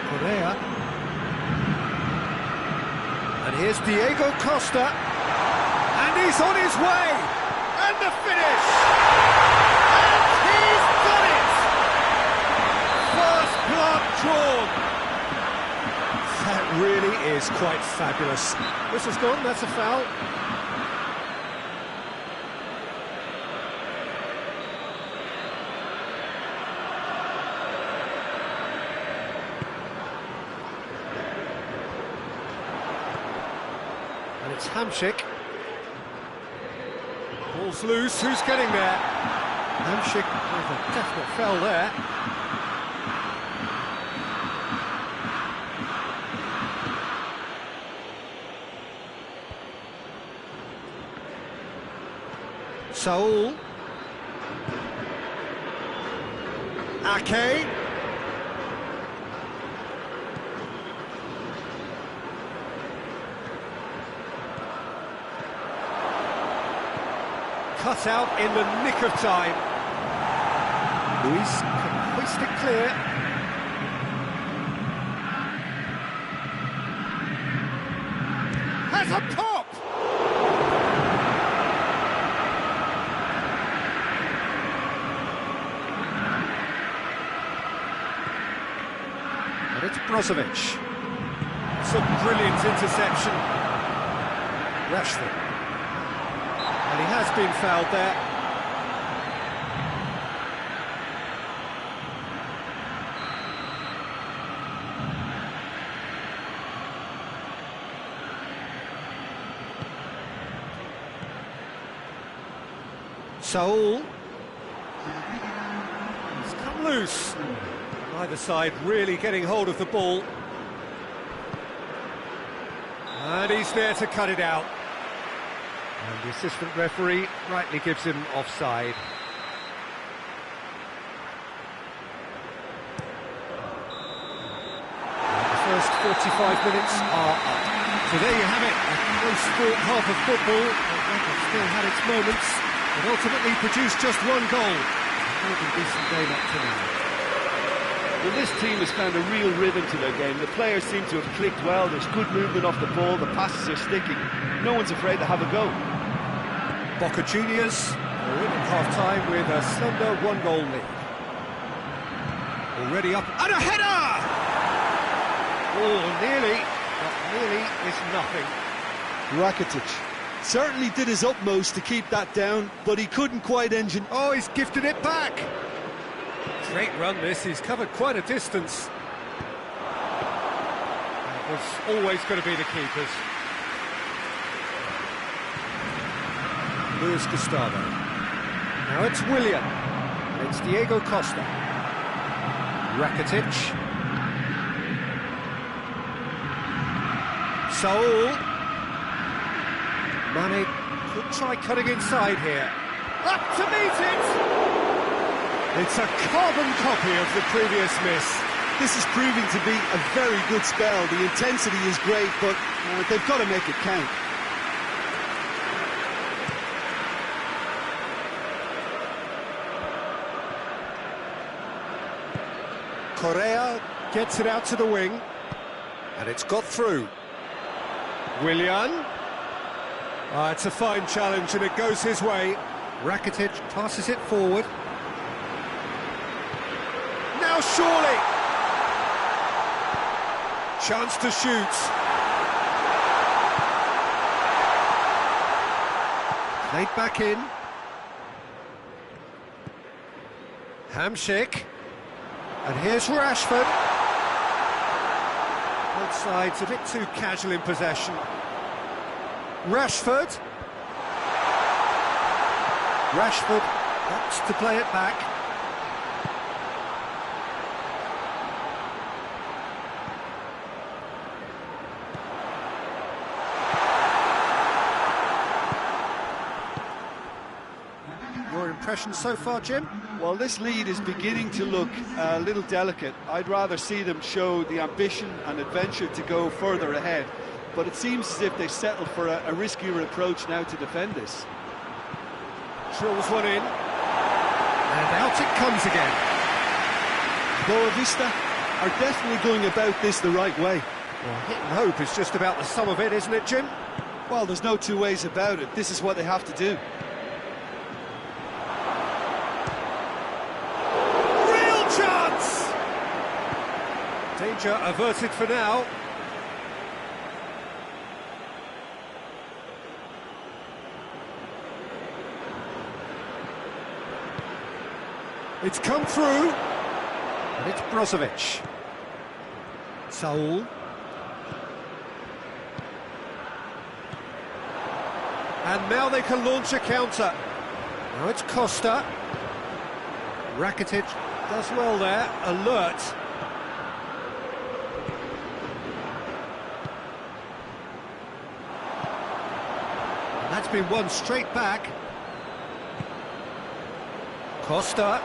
Correa. And here's Diego Costa. And he's on his way. And the finish. And he's done it. First blood drawn. That really is quite fabulous. This has gone, that's a foul. And it's Hamšík. Ball's loose, who's getting there? Hamsik with a definite foul there. Saul. Ake. Cut out in the nick of time. Luis can hoist it clear. Has a pop! And it's Brozovic. It's a brilliant interception. Rashford. And he has been fouled there. Saul. He's come loose. Either side really getting hold of the ball. And he's there to cut it out. And the assistant referee rightly gives him offside. And the first 45 minutes are up. So there you have it, a close-fought half of football. It still had its moments, but ultimately produced just one goal. A decent game up to now. Well, this team has found a real rhythm to their game. The players seem to have clicked well. There's good movement off the ball. The passes are sticking. No one's afraid to have a go. Boca Juniors are in at half-time with a slender one-goal lead. Already up, and a header! Oh, nearly, but nearly is nothing. Rakitic certainly did his utmost to keep that down, but he couldn't quite engine. Oh, he's gifted it back! Great run this, he's covered quite a distance. It was always going to be the keepers. Luis Gustavo. Now it's Willian. And it's Diego Costa. Rakitic. Saul. Mane could try cutting inside here. Up to meet it! It's a carbon copy of the previous miss. This is proving to be a very good spell. The intensity is great, but they've got to make it count. Correa gets it out to the wing, and it's got through. Willian. It's a fine challenge, and it goes his way. Rakitic passes it forward. Now surely! Chance to shoot. Played back in. Hamsik. And here's Rashford. Both sides a bit too casual in possession. Rashford. Rashford opts to play it back. Your impression so far, Jim? Well, this lead is beginning to look a little delicate. I'd rather see them show the ambition and adventure to go further ahead. But it seems as if they settled for a riskier approach now to defend this. Drills one in. And out it comes again. Boa Vista are definitely going about this the right way. Well, hit and hope is just about the sum of it, isn't it, Jim? Well, there's no two ways about it. This is what they have to do. Real chance! Danger averted for now. It's come through, and it's Brozovic. Saul. And now they can launch a counter. Now it's Costa. Rakitic does well there, alert. That's been won straight back. Costa.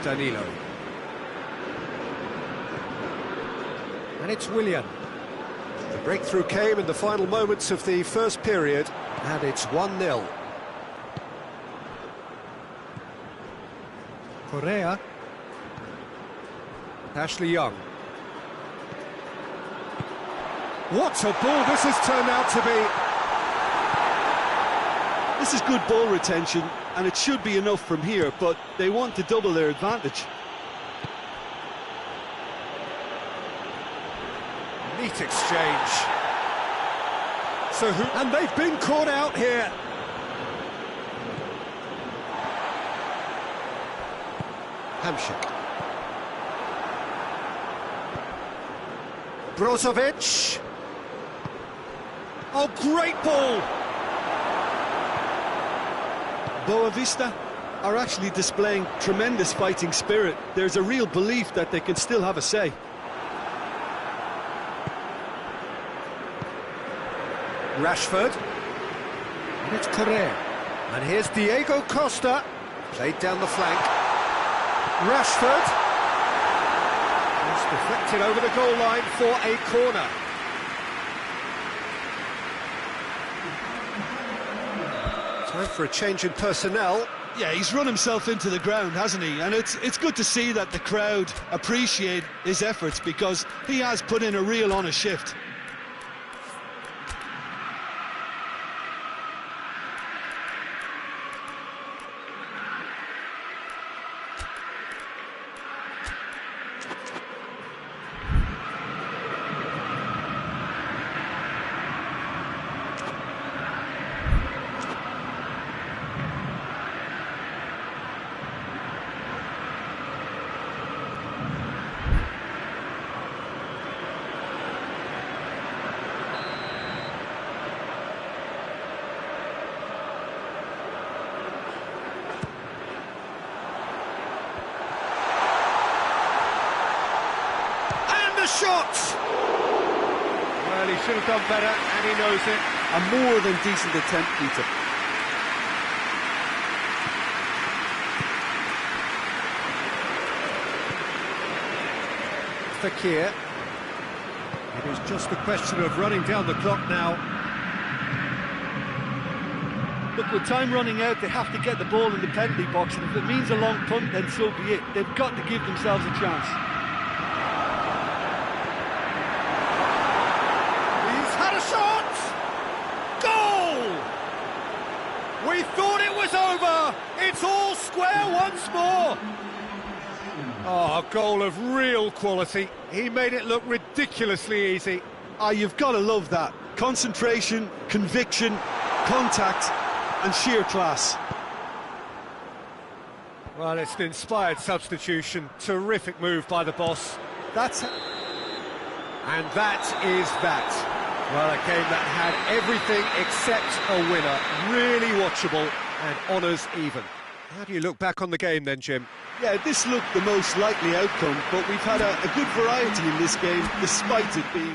Danilo. And it's Willian. The breakthrough came in the final moments of the first period, and it's 1-0. Correa. Ashley Young. What a ball this has turned out to be! This is good ball retention, and it should be enough from here, but they want to double their advantage. Neat exchange. So who... And they've been caught out here. Hamšík. Brozovic. Oh, great ball! Boavista are actually displaying tremendous fighting spirit. There's a real belief that they can still have a say. Rashford. And it's Correa. And here's Diego Costa. Played down the flank. Rashford. It's deflected over the goal line for a corner. Time for a change in personnel. Yeah, he's run himself into the ground, hasn't he? And it's good to see that the crowd appreciate his efforts, because he has put in a real honest shift. Shot! Well, he should have done better, and he knows it. A more than decent attempt, Peter. Fekir. It is just a question of running down the clock now. Look, with time running out, they have to get the ball in the penalty box, and if it means a long punt, then so be it. They've got to give themselves a chance. We thought it was over! It's all square once more! Oh, a goal of real quality. He made it look ridiculously easy. Ah, you've got to love that. Concentration, conviction, contact, and sheer class. Well, it's an inspired substitution. Terrific move by the boss. And that is that. Well, a game that had everything except a winner. Really watchable and honours even. How do you look back on the game then, Jim? Yeah, this looked the most likely outcome, but we've had a good variety in this game, despite it being...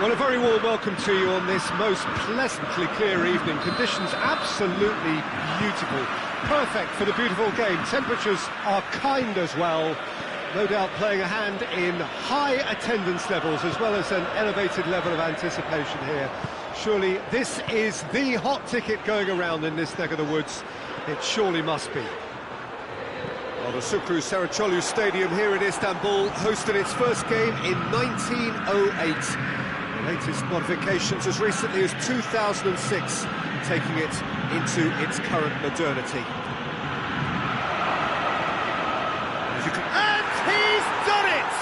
Well, a very warm welcome to you on this most pleasantly clear evening. Conditions absolutely beautiful. Perfect for the beautiful game. Temperatures are kind as well. No doubt playing a hand in high attendance levels as well as an elevated level of anticipation here. Surely this is the hot ticket going around in this neck of the woods. It surely must be. Well, the Sukru Saraçoğlu Stadium here in Istanbul hosted its first game in 1908. The latest modifications as recently as 2006, taking it into its current modernity. And he's done it!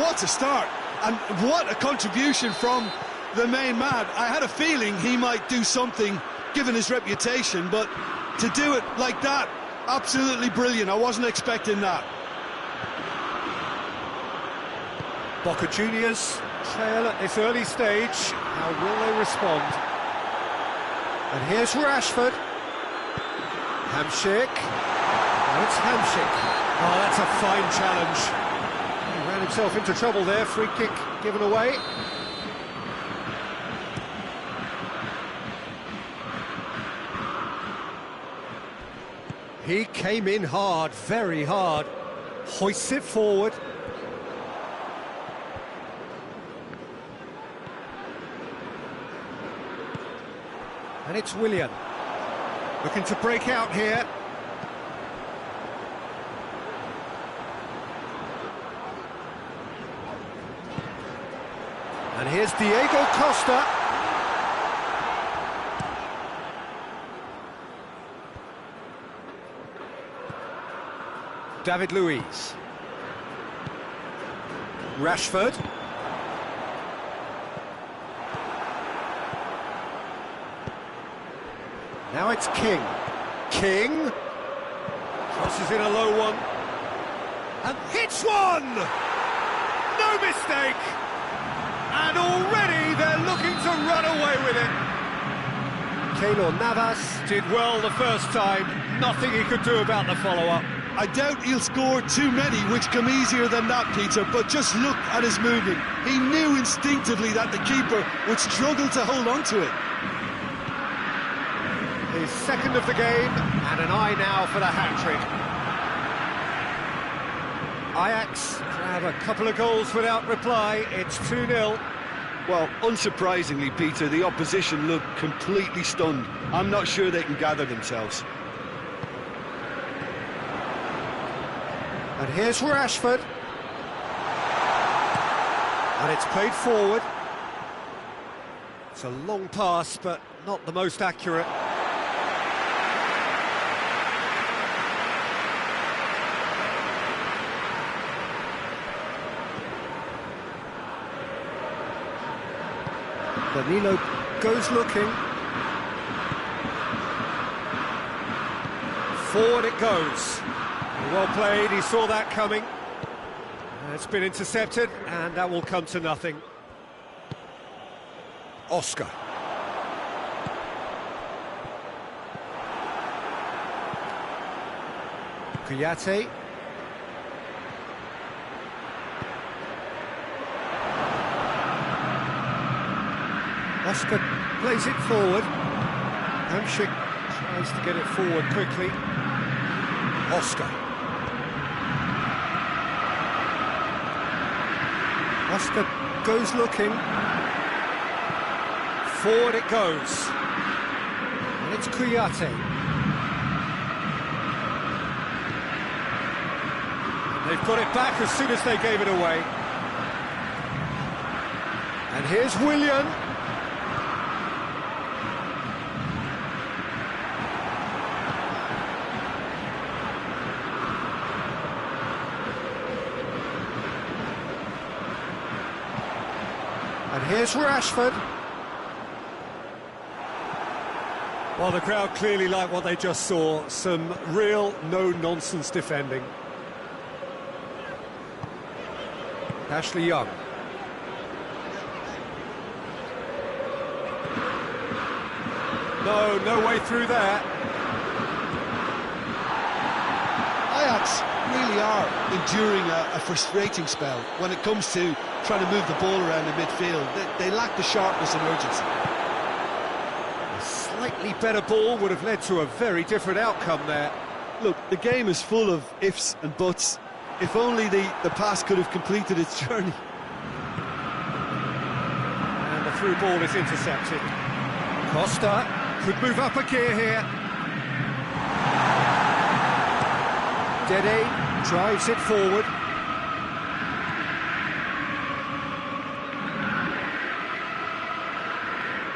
What a start, and what a contribution from the main man. I had a feeling he might do something, given his reputation, but to do it like that, absolutely brilliant. I wasn't expecting that. Boca Juniors trail at this early stage. How will they respond? And here's Rashford. Hamšík. Now it's Hamšík. Oh, that's a fine challenge. He ran himself into trouble there. Free kick given away. He came in hard, very hard. Hoists it forward. And it's Willian. Looking to break out here. And here's Diego Costa. David Luiz. Rashford. Now it's King. King. Crosses in a low one. And hits one! No mistake! And already they're looking to run away with it. Keylor Navas did well the first time. Nothing he could do about the follow-up. I doubt he'll score too many, which come easier than that, Peter, but just look at his movement. He knew instinctively that the keeper would struggle to hold on to it. His second of the game, and an eye now for the hat-trick. Ajax grab a couple of goals without reply. It's 2-0. Well, unsurprisingly, Peter, the opposition look completely stunned. I'm not sure they can gather themselves. And here's Rashford. And it's played forward. It's a long pass, but not the most accurate. Danilo goes looking. Forward it goes. Well played, he saw that coming. It's been intercepted, and that will come to nothing. Oscar. Kuyate. Oscar plays it forward. Hamšík tries to get it forward quickly. Oscar. Oscar goes looking. Forward it goes. And it's Kuyate. And they've got it back as soon as they gave it away. And here's Willian. And here's Rashford. Well, the crowd clearly liked what they just saw. Some real no-nonsense defending. Ashley Young. No way through there. Ajax really are enduring a frustrating spell when it comes to trying to move the ball around in midfield. They lack the sharpness and urgency. A slightly better ball would have led to a very different outcome there. Look, the game is full of ifs and buts. If only the pass could have completed its journey. And the through ball is intercepted. Costa could move up a gear here. Dede drives it forward.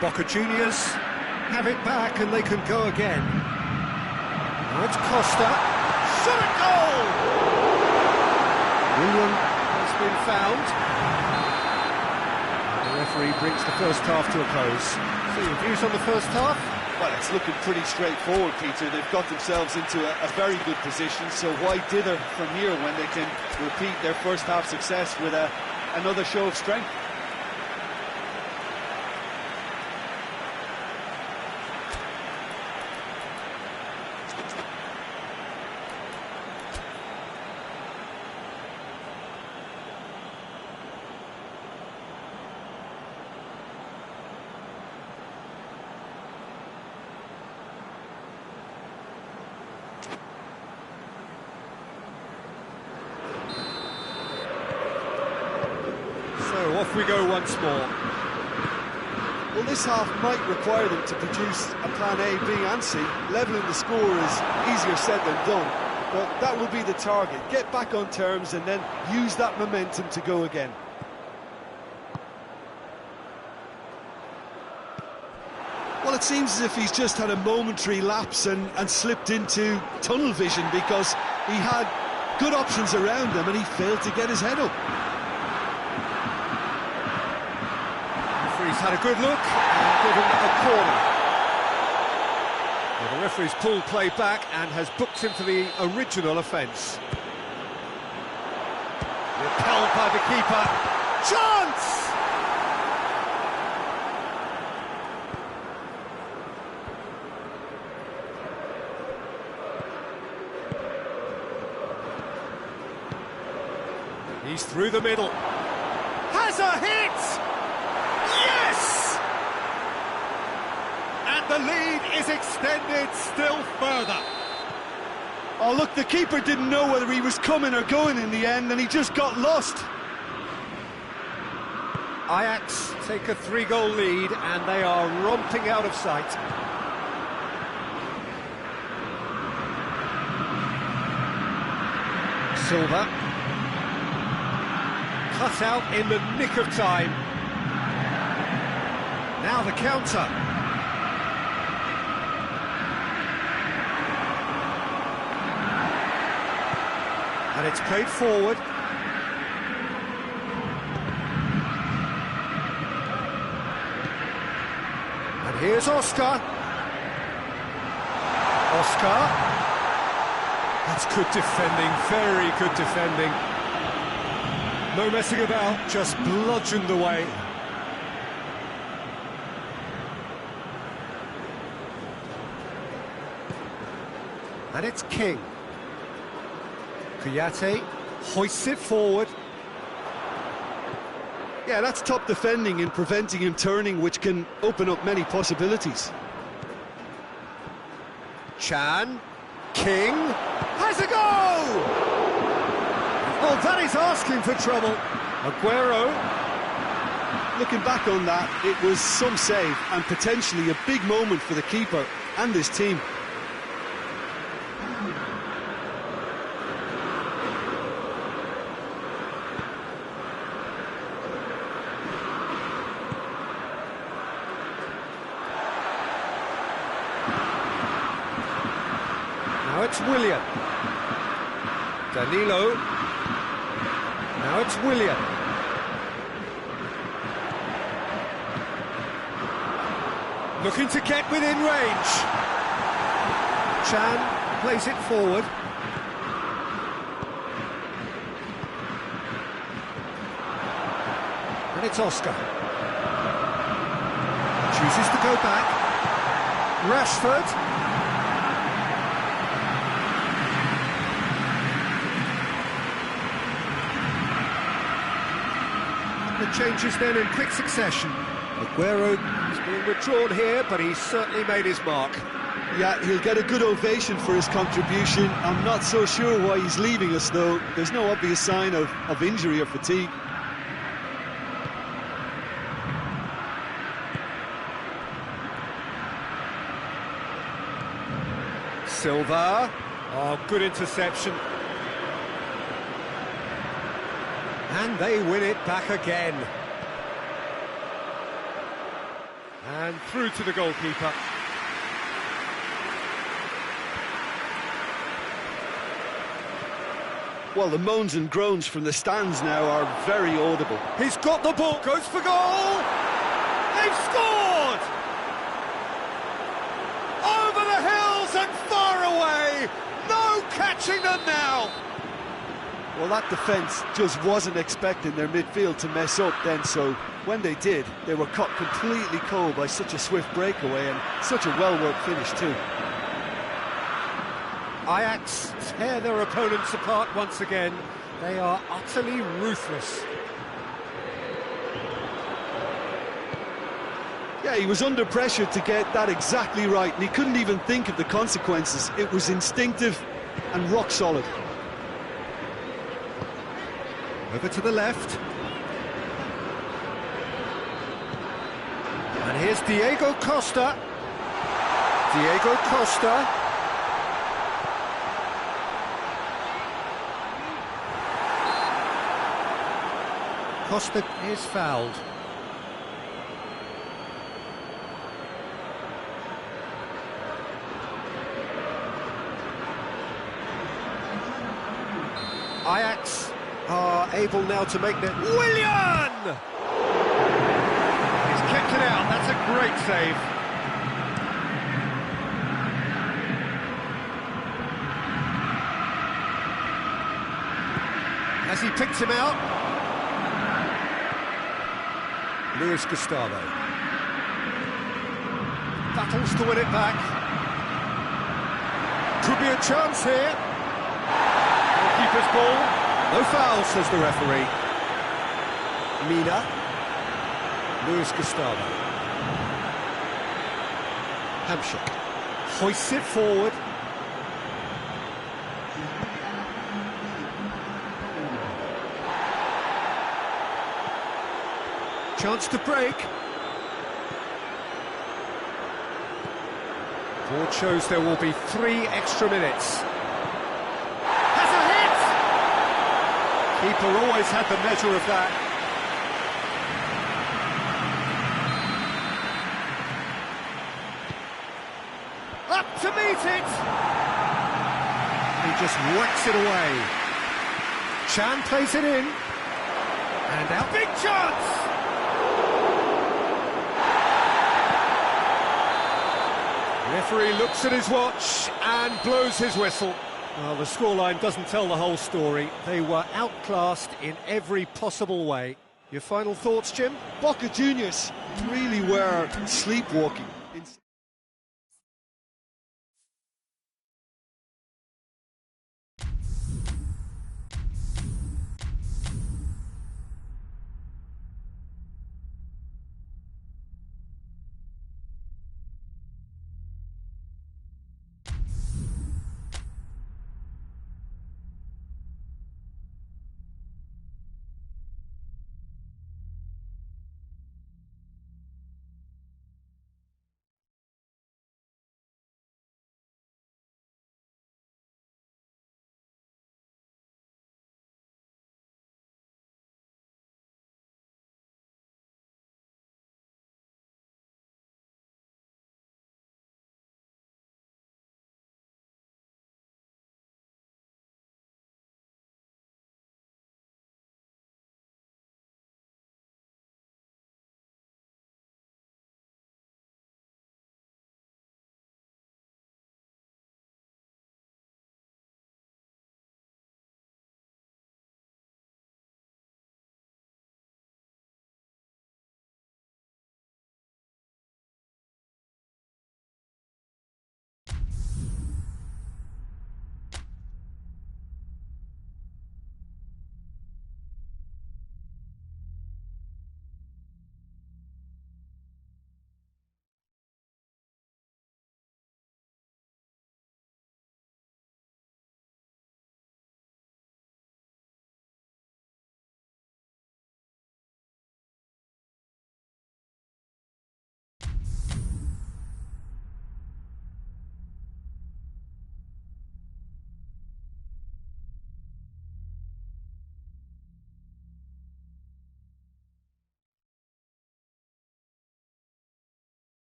Boca Juniors have it back and they can go again. Now it's Costa. Shot at goal! William has been found. The referee brings the first half to a close. So your views on the first half? Well, it's looking pretty straightforward, Peter. They've got themselves into a very good position, so why dither from here when they can repeat their first half success with another show of strength? So off we go once more. Well, this half might require them to produce a plan A, B and C. Levelling the score is easier said than done, but that will be the target. Get back on terms and then use that momentum to go again. Well, it seems as if he's just had a momentary lapse and slipped into tunnel vision, because he had good options around him and he failed to get his head up. He's had a good look and given a corner. Well, the referee's pulled play back and has booked him for the original offence. Repelled by the keeper. Chance! He's through the middle. Has a hit! Yes! And the lead is extended still further. Oh, look, the keeper didn't know whether he was coming or going in the end, and he just got lost. Ajax take a 3-goal lead, and they are romping out of sight. Silva. Cut out in the nick of time. Now the counter. And it's played forward. And here's Oscar. Oscar. That's good defending, very good defending. No messing about, just bludgeoned away. And it's King. Kouyaté hoists it forward. Yeah, that's top defending and preventing him turning, which can open up many possibilities. Chan. King. Has a go! Oh, that is asking for trouble. Aguero. Looking back on that, it was some save and potentially a big moment for the keeper and his team. Now it's Willian. Danilo. Now it's Willian. Looking to get within range. Chan plays it forward. And it's Oscar. Chooses to go back. Rashford. Changes then in quick succession. Aguero is being withdrawn here, but he's certainly made his mark. Yeah, he'll get a good ovation for his contribution. I'm not so sure why he's leaving us, though. There's no obvious sign of injury or fatigue. Silva. Oh, good interception. And they win it back again. And through to the goalkeeper. Well, the moans and groans from the stands now are very audible. He's got the ball, goes for goal! They've scored! Over the hills and far away! No catching them now! Well, that defence just wasn't expecting their midfield to mess up then, so when they did, they were caught completely cold by such a swift breakaway and such a well-worked finish too. Ajax tear their opponents apart once again. They are utterly ruthless. Yeah, he was under pressure to get that exactly right, and he couldn't even think of the consequences. It was instinctive and rock solid. Over to the left. And here's Diego Costa. Diego Costa. Costa is fouled. Ajax are able now to make their... Willian! He's kicked it out, that's a great save. Has he picked him out? Luis Gustavo. Battles to win it back. Could be a chance here. Goalkeeper's ball. No foul, says the referee. Mina. Luis Gustavo. Hampshire. Hoists it forward. Chance to break. Board shows there will be 3 extra minutes. Has a hit! Keeper always had the measure of that. Up to meet it! He just whacks it away. Chan plays it in. And out. Big chance! Referee looks at his watch and blows his whistle. Well, the scoreline doesn't tell the whole story. They were outclassed in every possible way. Your final thoughts, Jim? Boca Juniors really were sleepwalking.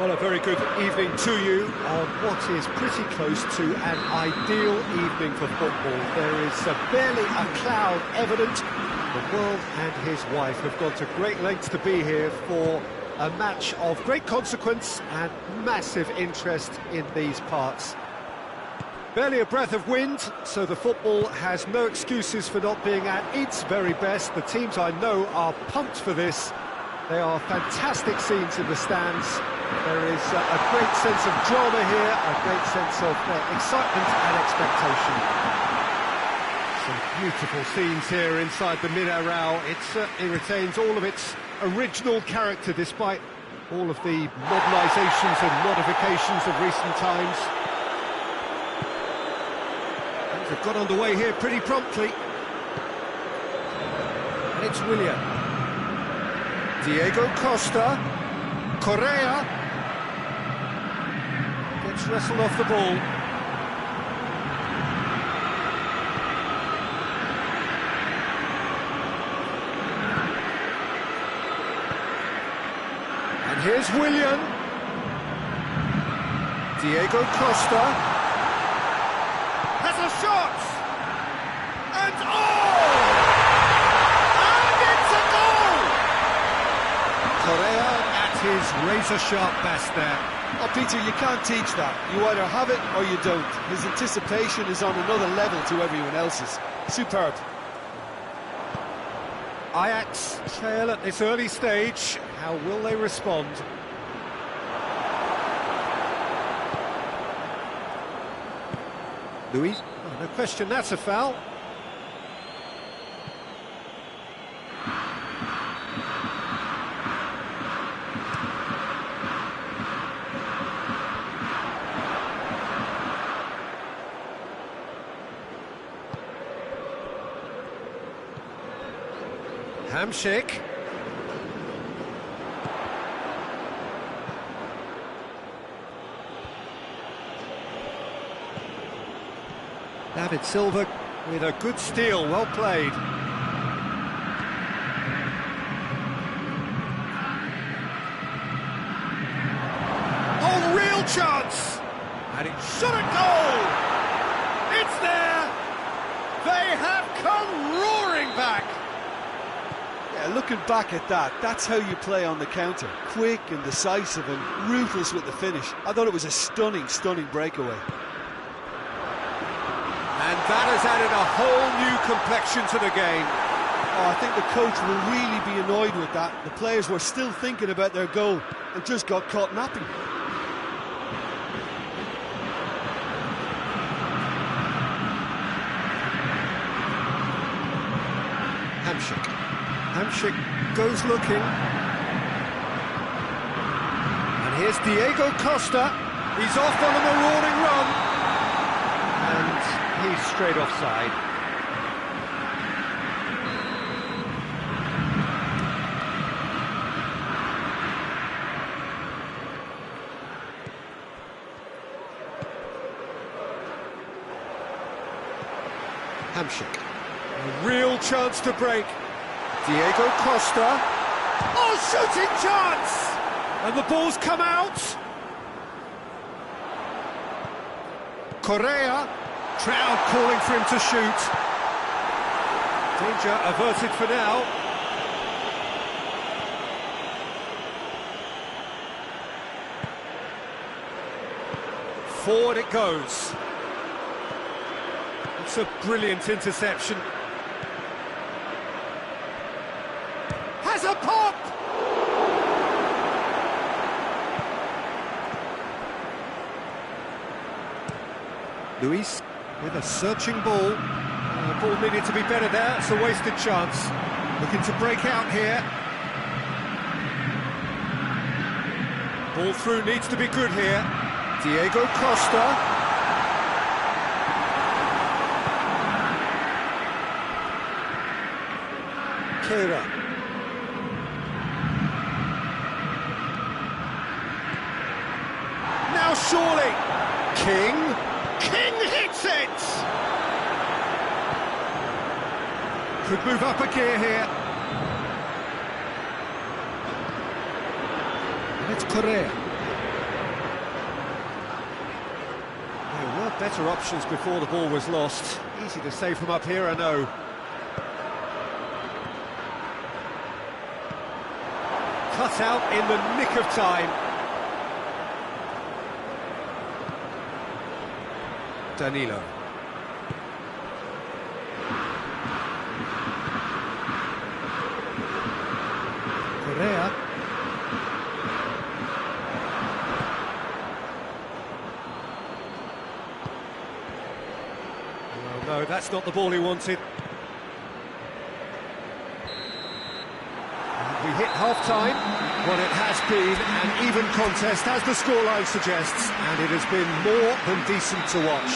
Well, a very good evening to you on what is pretty close to an ideal evening for football. There is barely a cloud evident. The world and his wife have gone to great lengths to be here for a match of great consequence and massive interest in these parts. Barely a breath of wind, so the football has no excuses for not being at its very best. The teams I know are pumped for this. They are fantastic scenes in the stands. There is a great sense of drama here, a great sense of excitement and expectation. Some beautiful scenes here inside the Mineral. It certainly retains all of its original character despite all of the modernisations and modifications of recent times. Things have got underway here pretty promptly. And it's Willian. Diego Costa. Correa. Gets wrestled off the ball. And here's Willian. Diego Costa. Has a shot! And and it's a goal! Correa at his razor-sharp best there. Oh, Peter, you can't teach that. You either have it or you don't. His anticipation is on another level to everyone else's. Superb. Ajax trail at this early stage. How will they respond? Luis? Oh, no question, that's a foul. Hamsik. David Silva with a good steal, well played. Oh, real chance! And it shot a goal! It's there! They have come roaring back! Yeah, looking back at that, that's how you play on the counter. Quick and decisive and ruthless with the finish. I thought it was a stunning, stunning breakaway. And that has added a whole new complexion to the game. Oh, I think the coach will really be annoyed with that. The players were still thinking about their goal and just got caught napping. Hamsik. Hamsik goes looking. And here's Diego Costa. He's off on a marauding run. And he's straight offside. Hamsik. A real chance to break. Diego Costa. Oh, shooting chance! And the ball's come out. Correa. Crowd calling for him to shoot. Danger averted for now. Forward it goes. It's a brilliant interception. Has a pop! Luis with a searching ball. The ball needed to be better there. It's a wasted chance. Looking to break out here. Ball through needs to be good here. Diego Costa. Kera. Now surely. King. King hits it! Could move up a gear here. And it's Correa. had better options before the ball was lost. Easy to say from up here, I know. Cut out in the nick of time. Danilo. Correa. Well, no, that's not the ball he wanted. We hit half-time. Well, it has been an even contest, as the scoreline suggests, and it has been more than decent to watch.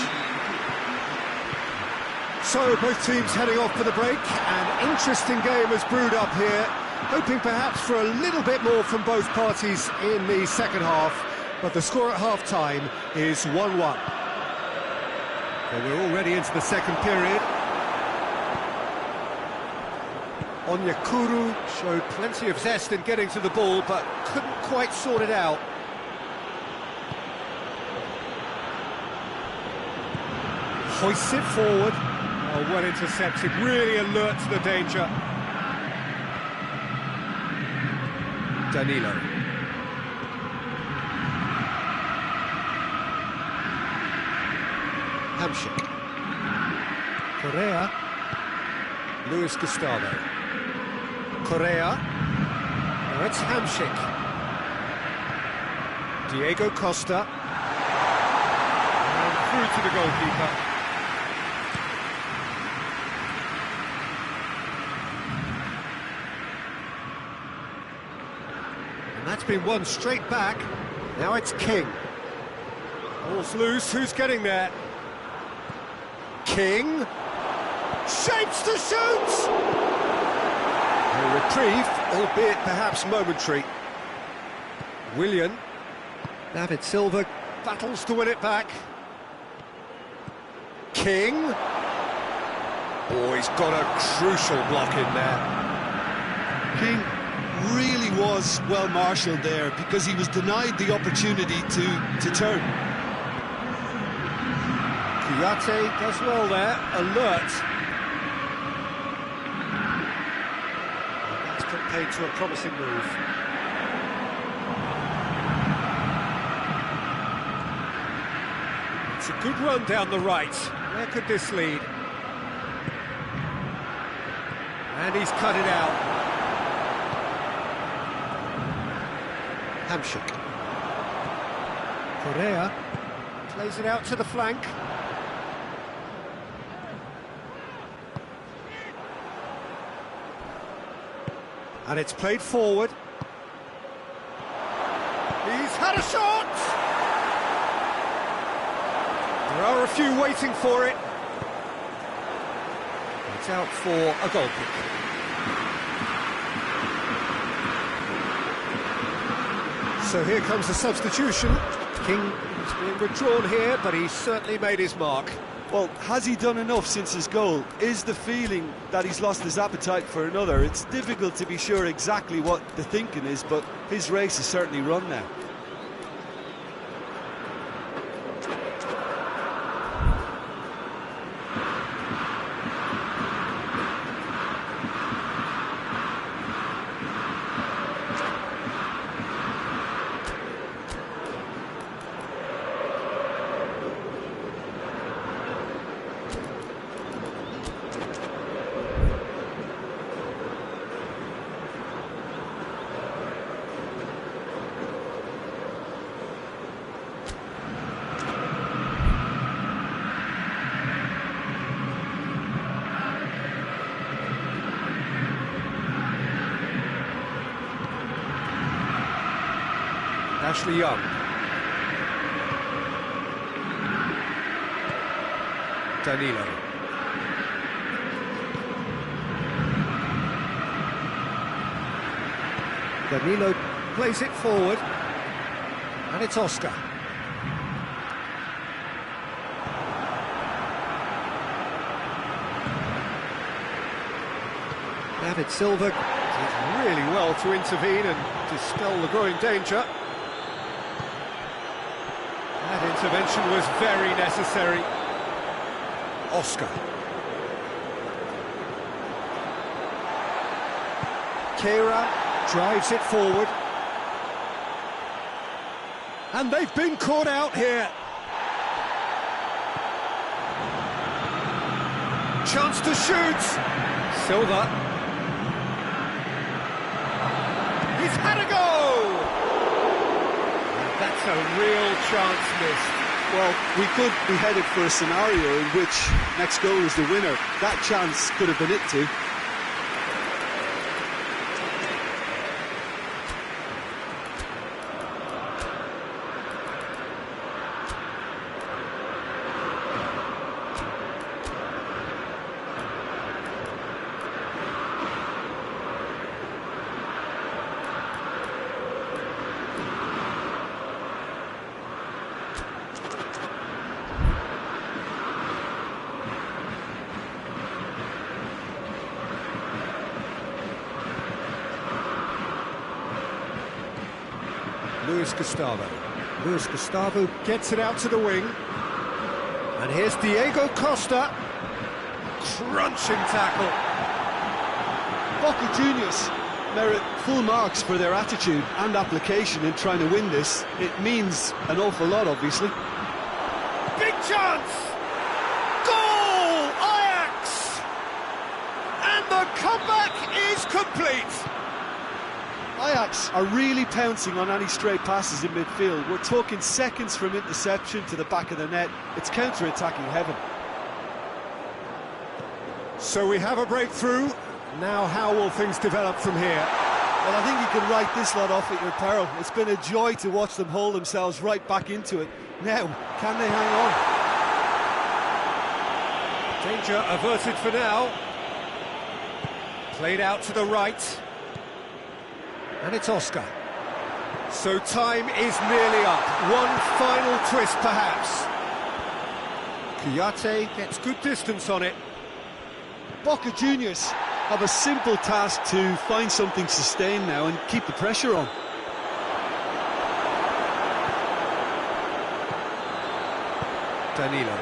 So, both teams heading off for the break. An interesting game has brewed up here, hoping perhaps for a little bit more from both parties in the second half, but the score at half-time is 1-1. Well, we're already into the second period. Onyekuru showed plenty of zest in getting to the ball, but couldn't quite sort it out. Hoists it forward. Oh, well intercepted, really alert to the danger. Danilo. Hamsik. Correa. Luis Gustavo. Correa. Now it's Hamsik. Diego Costa. And through to the goalkeeper. And that's been won straight back. Now it's King. Ball's loose, who's getting there? King. Shapes to shoot! A reprieve, albeit perhaps momentary. Willian. David Silva battles to win it back. King. Oh, he's got a crucial block in there. King really was well marshalled there because he was denied the opportunity to turn. Kouyaté does well there, alert. That's put paid to a promising move. It's a good run down the right. Where could this lead? And he's cut it out. Hamsik. Correa plays it out to the flank. And it's played forward. He's had a shot! There are a few waiting for it. It's out for a goal kick. So here comes the substitution. King is being withdrawn here, but he's certainly made his mark. Well, has he done enough since his goal? Is the feeling that he's lost his appetite for another? It's difficult to be sure exactly what the thinking is, but his race is certainly run now. Ashley Young. Danilo. Danilo plays it forward. And it's Oscar. David Silva did really well to intervene and dispel the growing danger. And intervention was very necessary. Oscar. Kehrer drives it forward. And they've been caught out here. Chance to shoot. Silva. He's had a go. And that's a real chance missed. Well, we could be headed for a scenario in which next goal is the winner. That chance could have been it too. Luis Gustavo gets it out to the wing. And here's Diego Costa. Crunching tackle. Boca Juniors merit full marks for their attitude and application in trying to win this. It means an awful lot, obviously. Big chance! Goal! Ajax! And the comeback is complete! Ajax are really pouncing on any stray passes in midfield. We're talking seconds from interception to the back of the net. It's counter-attacking heaven. So we have a breakthrough. Now how will things develop from here? Well, I think you can write this lot off at your peril. It's been a joy to watch them hold themselves right back into it. Now, can they hang on? Danger averted for now. Played out to the right. And it's Oscar. So time is nearly up. One final twist, perhaps. Kouyaté gets good distance on it. Boca Juniors have a simple task to find something sustained now and keep the pressure on. Danilo.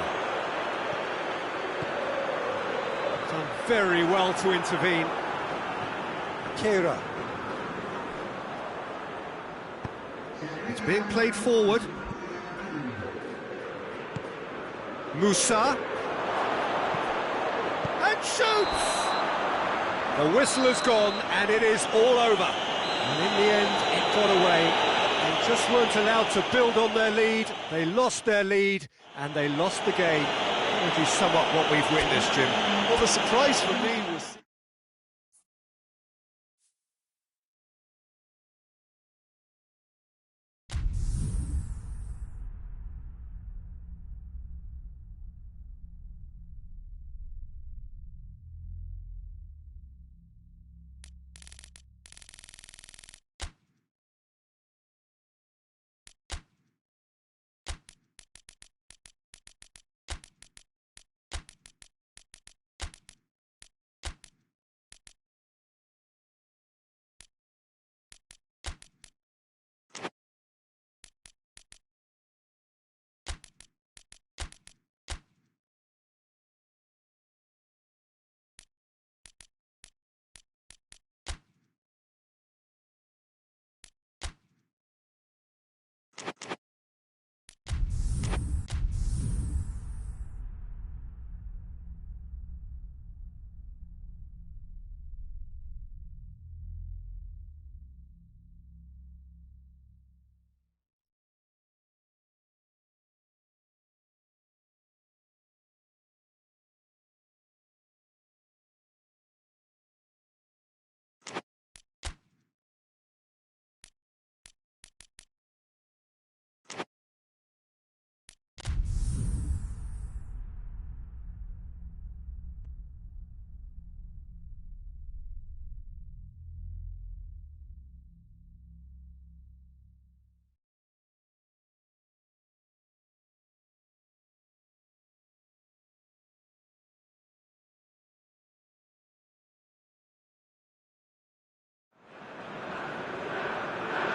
Done very well to intervene. Kehrer. It's being played forward. Musa. And shoots! The whistle has gone and it is all over. And in the end, it got away. They just weren't allowed to build on their lead. They lost their lead and they lost the game. How would you sum up what we've witnessed, Jim? Well, the surprise for me was...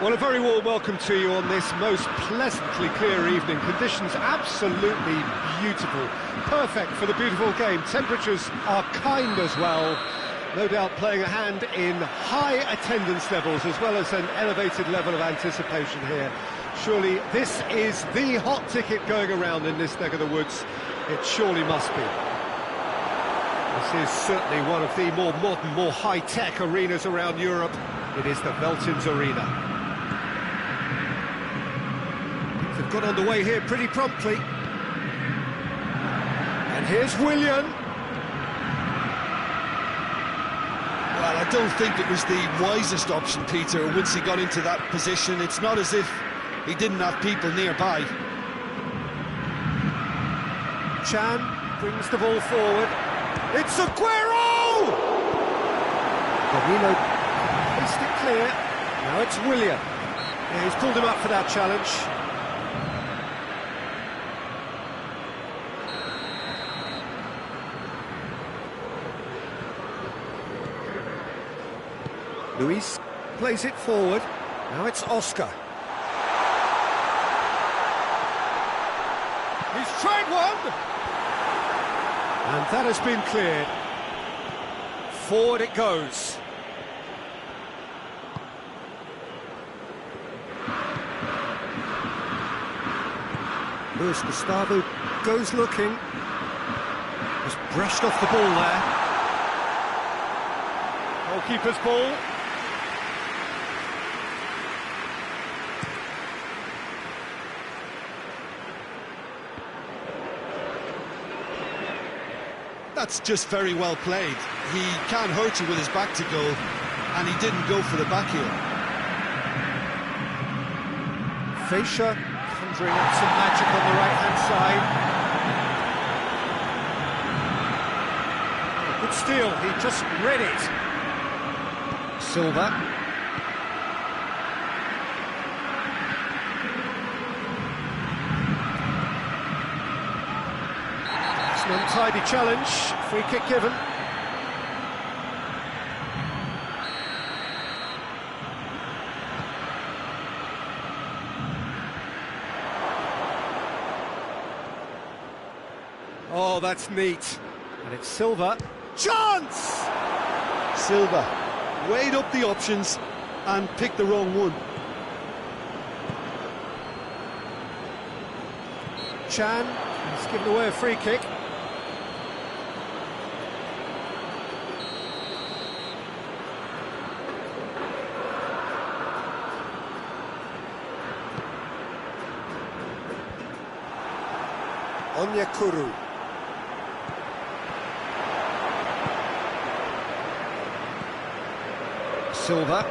Well, a very warm welcome to you on this most pleasantly clear evening. Conditions absolutely beautiful. Perfect for the beautiful game. Temperatures are kind as well. No doubt playing a hand in high attendance levels as well as an elevated level of anticipation here. Surely this is the hot ticket going around in this neck of the woods. It surely must be. This is certainly one of the more modern, more high-tech arenas around Europe. It is the Veltins Arena. They've got underway here pretty promptly. And here's Willian. Well, I don't think it was the wisest option, Peter, once he got into that position. It's not as if he didn't have people nearby. Chan brings the ball forward. It's Aguero! Danilo placed it clear. Now it's Willian. Yeah, he's pulled him up for that challenge. Luis plays it forward. Now it's Oscar. He's tried one! And that has been cleared. Forward it goes. Luis Gustavo goes looking. Just brushed off the ball there. Goalkeeper's ball. That's just very well played. He can't hurt you with his back to goal, and he didn't go for the back heel. Fascia conjuring up some magic on the right-hand side. Good steal, he just read it. Silva. It's an untidy challenge, free kick given. Oh, that's neat. And it's Silva. Chance! Silva weighed up the options and picked the wrong one. Chan, he's given away a free kick. Onyekuru. Silva.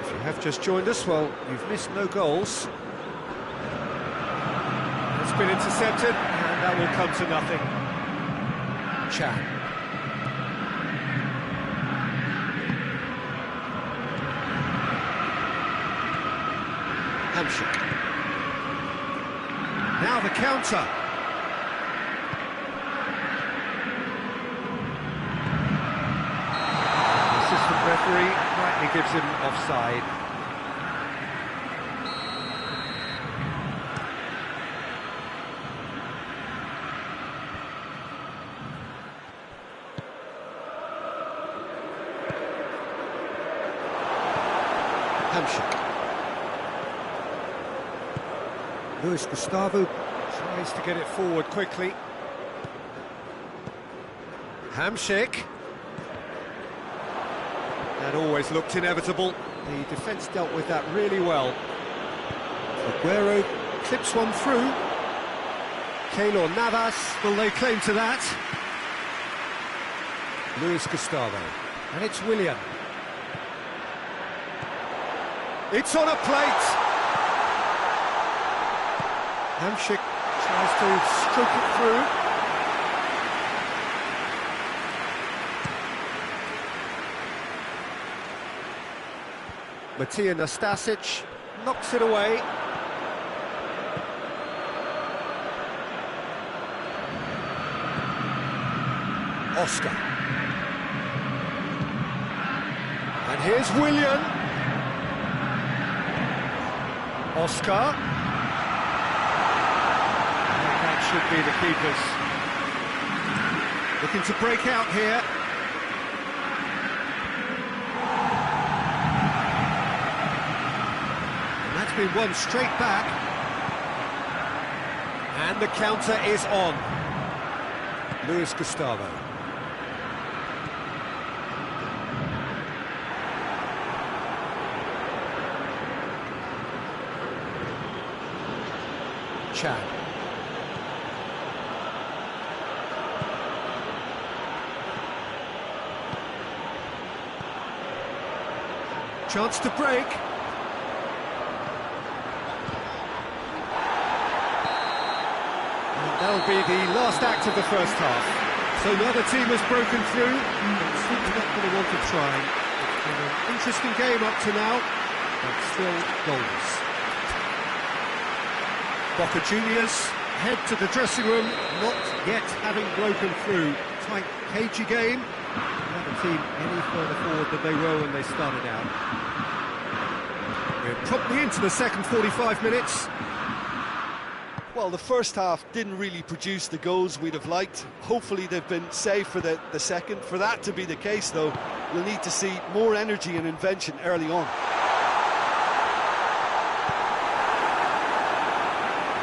If you have just joined us, well, you've missed no goals. It's been intercepted, and that will come to nothing. Chan. Hamshik. Now the counter. Assistant referee rightly gives him offside. Hamshik. Luis Gustavo tries to get it forward quickly. Hamshik. That always looked inevitable. The defence dealt with that really well. Aguero clips one through. Keylor Navas, will they claim to that? Luis Gustavo. And it's Willian. It's on a plate! Hamshik tries to stroke it through. Matija Nastasic knocks it away. Oscar. And here's Willian. Oscar. And that should be the keepers. Looking to break out here. And that's been won straight back. And the counter is on. Luis Gustavo. Chad. Chance to break. And that'll be the last act of the first half. So neither team has broken through. It seems not going to want to try. It's been an interesting game up to now, but still goals. Boca Juniors head to the dressing room, not yet having broken through. Tight, cagey game. Neither team any further forward than they were when they started out. We're promptly into the second 45 minutes. Well, the first half didn't really produce the goals we'd have liked. Hopefully they've been saved for the second. For that to be the case, though, we'll need to see more energy and invention early on.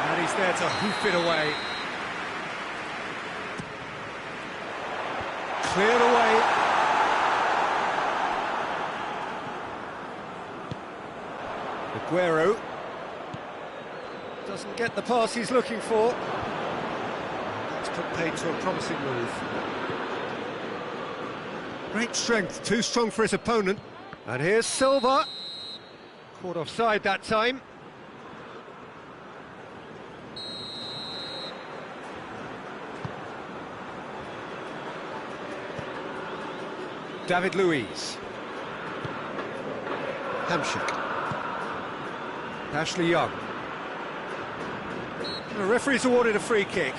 And he's there to hoof it away. Cleared away. Aguero doesn't get the pass he's looking for. That's put paid to a promising move. Great strength, too strong for his opponent. And here's Silva. Caught offside that time. David Luiz. Hamsik. Ashley Young. The referee's awarded a free kick.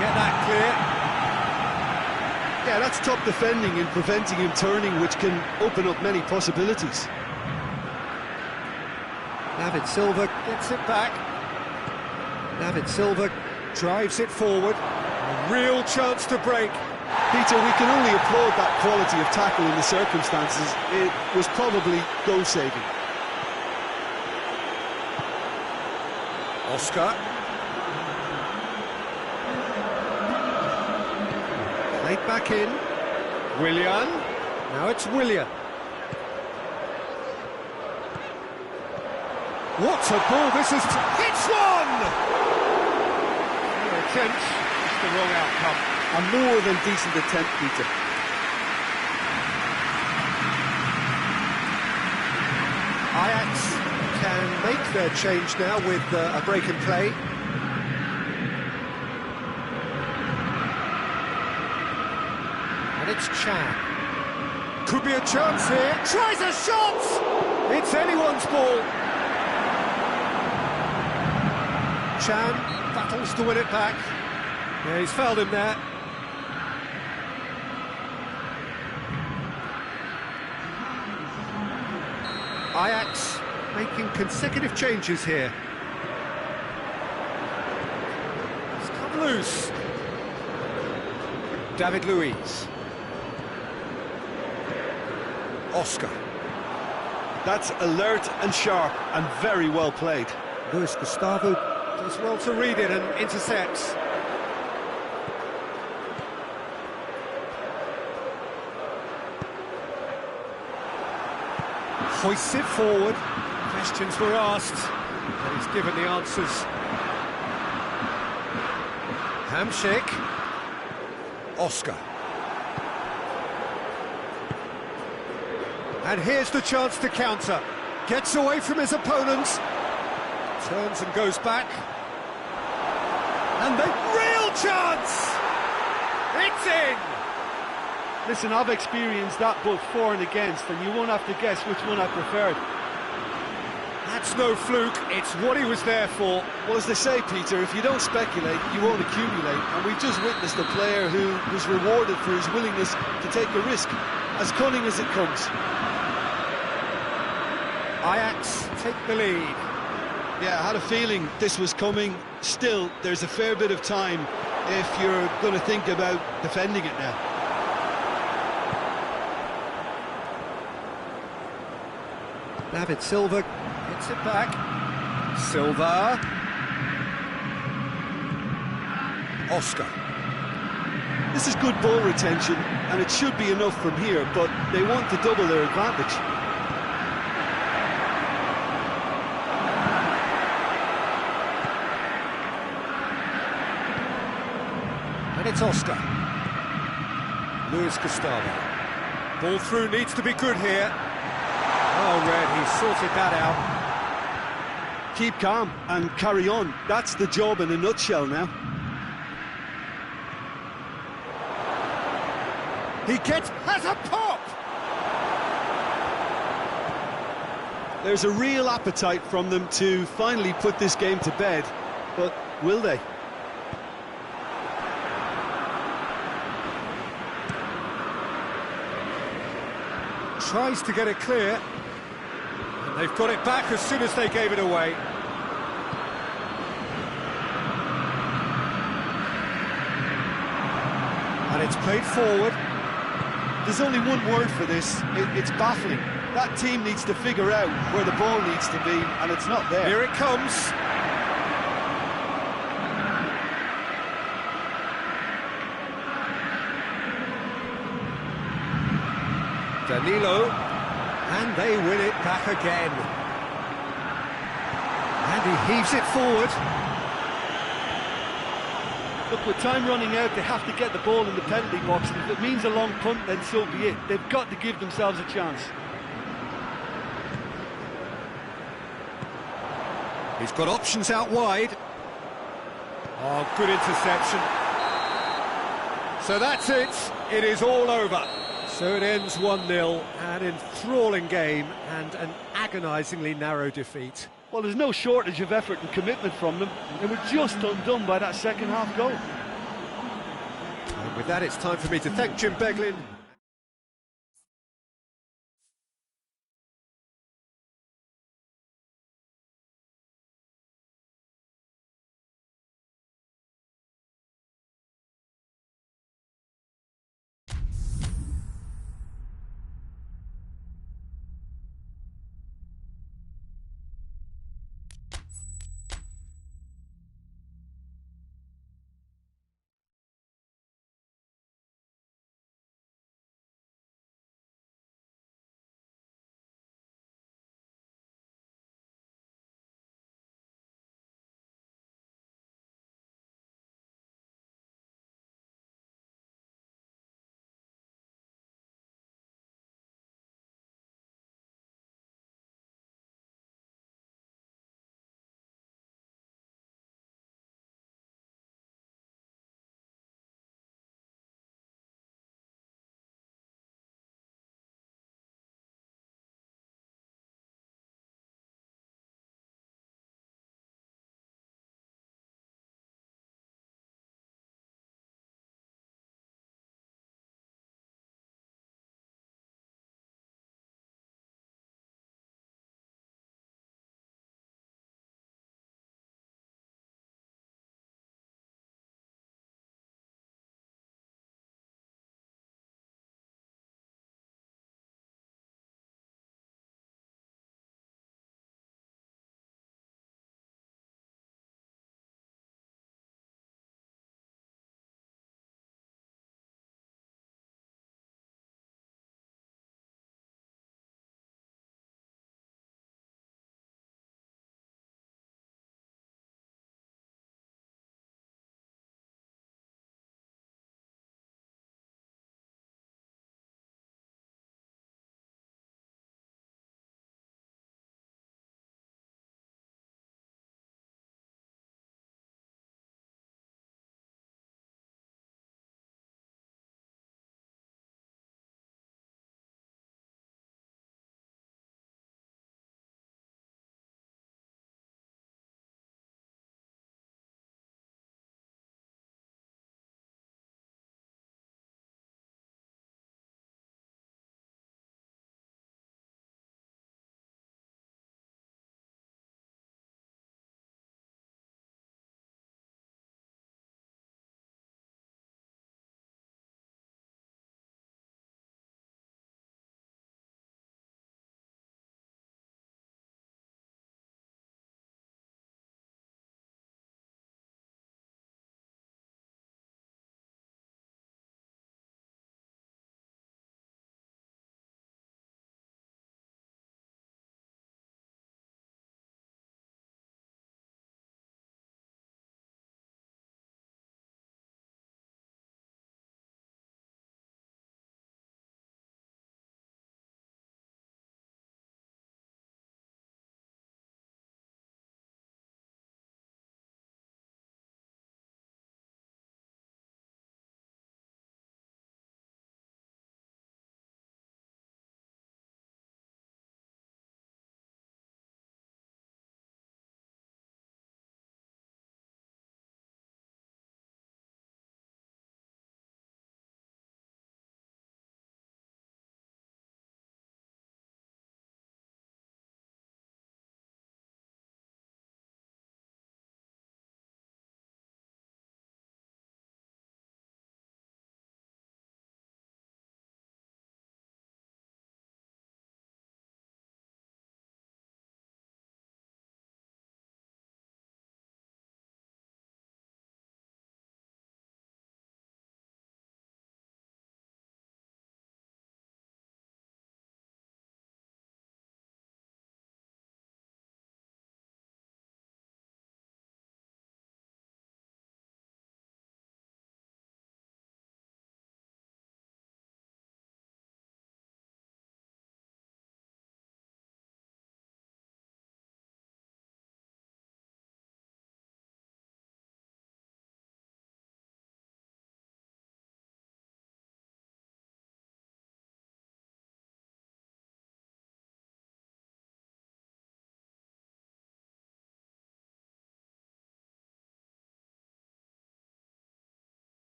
Get that clear. Yeah, that's top defending and preventing him turning, which can open up many possibilities. David Silva gets it back. David Silva drives it forward. A real chance to break. Peter, we can only applaud that quality of tackle in the circumstances. It was probably goal-saving. Oscar. Played back in. Willian. Now it's Willian. What a ball this is! It's one! An attempt, just the wrong outcome. A more than decent attempt, Peter. Ajax can make their change now with a break in play. And it's Chan. Could be a chance here. Tries a shot! It's anyone's ball. Chan battles to win it back. Yeah, he's fouled him there. Ajax making consecutive changes here. It's come loose. David Luiz. Oscar. That's alert and sharp and very well played. Luis Gustavo does well to read it and intercepts. Hoists it forward. Questions were asked, and he's given the answers. Hamsik. Oscar. And here's the chance to counter. Gets away from his opponent. Turns and goes back. And the real chance! It's in! Listen, I've experienced that both for and against, and you won't have to guess which one I preferred. That's no fluke, it's what he was there for. Well, as they say, Peter, if you don't speculate, you won't accumulate. And we've just witnessed a player who was rewarded for his willingness to take a risk, as cunning as it comes. Ajax take the lead. Yeah, I had a feeling this was coming. Still, there's a fair bit of time if you're going to think about defending it now. David Silva hits it back. Silva. Oscar. This is good ball retention, and it should be enough from here, but they want to double their advantage. And it's Oscar. Luis Gustavo. Ball through needs to be good here. Oh, Red, he sorted that out. Keep calm and carry on. That's the job in a nutshell now. He has a pop! There's a real appetite from them to finally put this game to bed, but will they? Tries to get it clear. And they've got it back as soon as they gave it away. And it's played forward. There's only one word for this. It's baffling. That team needs to figure out where the ball needs to be, and it's not there. Here it comes. Danilo, and they win it back again. And he heaves it forward. Look, with time running out, they have to get the ball in the penalty box, and if it means a long punt, then so be it. They've got to give themselves a chance. He's got options out wide. Oh, good interception. So that's it. It is all over. So it ends 1-0, an enthralling game and an agonisingly narrow defeat. Well, there's no shortage of effort and commitment from them. They were just undone by that second half goal. And with that, it's time for me to thank Jim Beglin.